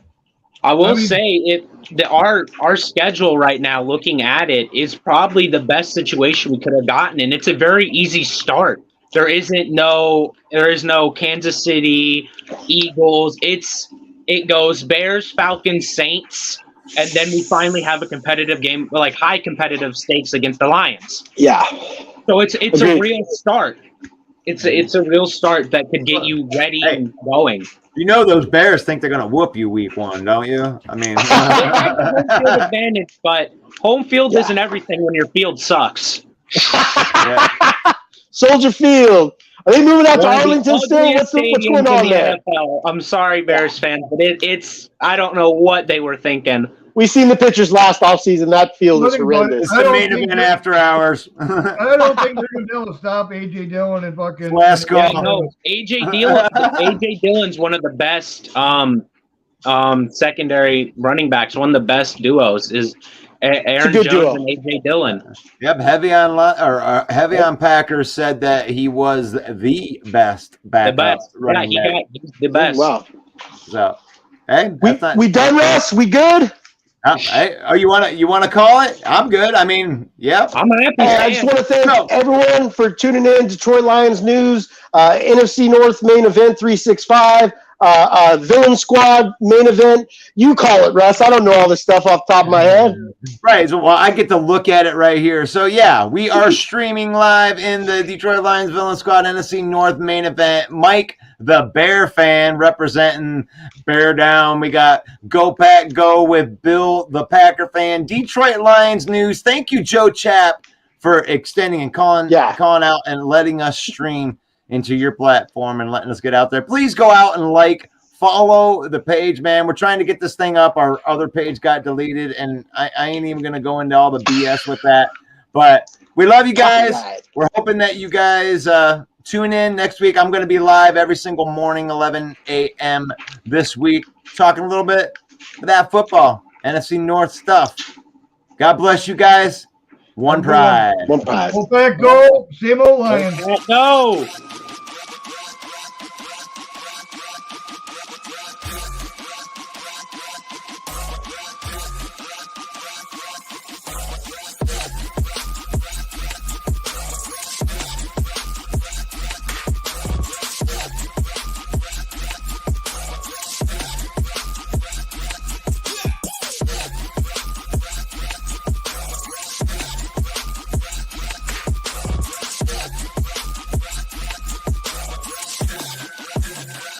I will say our schedule right now, looking at it, is probably the best situation we could have gotten, and it's a very easy start. There is no Kansas City, Eagles. It goes Bears, Falcons, Saints, and then we finally have a competitive game, high competitive stakes against the Lions. Yeah. So it's a real start. It's a real start that could get you ready and going. Those Bears think they're going to whoop you week 1, don't you? I mean, they have a home field advantage, but home field isn't everything when your field sucks. Soldier Field. Are they moving out to Arlington still? What's going on there? NFL. I'm sorry, Bears fans, but it's I don't know what they were thinking. We seen the pictures last offseason. That field is horrendous. It's the main event after hours. I don't think they're going to be able to stop A.J. Dillon and fucking. Last call. Yeah, no, A.J. Dillon's one of the best secondary running backs. One of the best duos is Aaron Jones and A.J. Dillon. Yep, Heavy on Packers said that he was the best backup running back. He's the best. Wow. So, hey, we done, Russ? We good? Hey, you want to call it? I'm good. I mean, yeah. I'm happy. I just want to thank everyone for tuning in. Detroit Lions News, NFC North main event 365, Villain Squad main event. You call it, Russ. I don't know all this stuff off the top of my head. Right. So, well, I get to look at it right here. So, yeah, we are streaming live in the Detroit Lions Villain Squad NFC North main event. Mike, the Bear fan, representing Bear Down. We got Go Pack Go with Bill, the Packer fan. Detroit Lions News. Thank you, Joe Chapp, for extending and calling out and letting us stream into your platform and letting us get out there. Please go out and follow the page, man. We're trying to get this thing up. Our other page got deleted, and I ain't even going to go into all the BS with that. But we love you guys. We're hoping that you guys tune in next week. I'm going to be live every single morning, 11 a.m. this week, talking a little bit of that football, NFC North stuff. God bless you guys. One pride. One pride. Go back, go. Same old Lions. Go.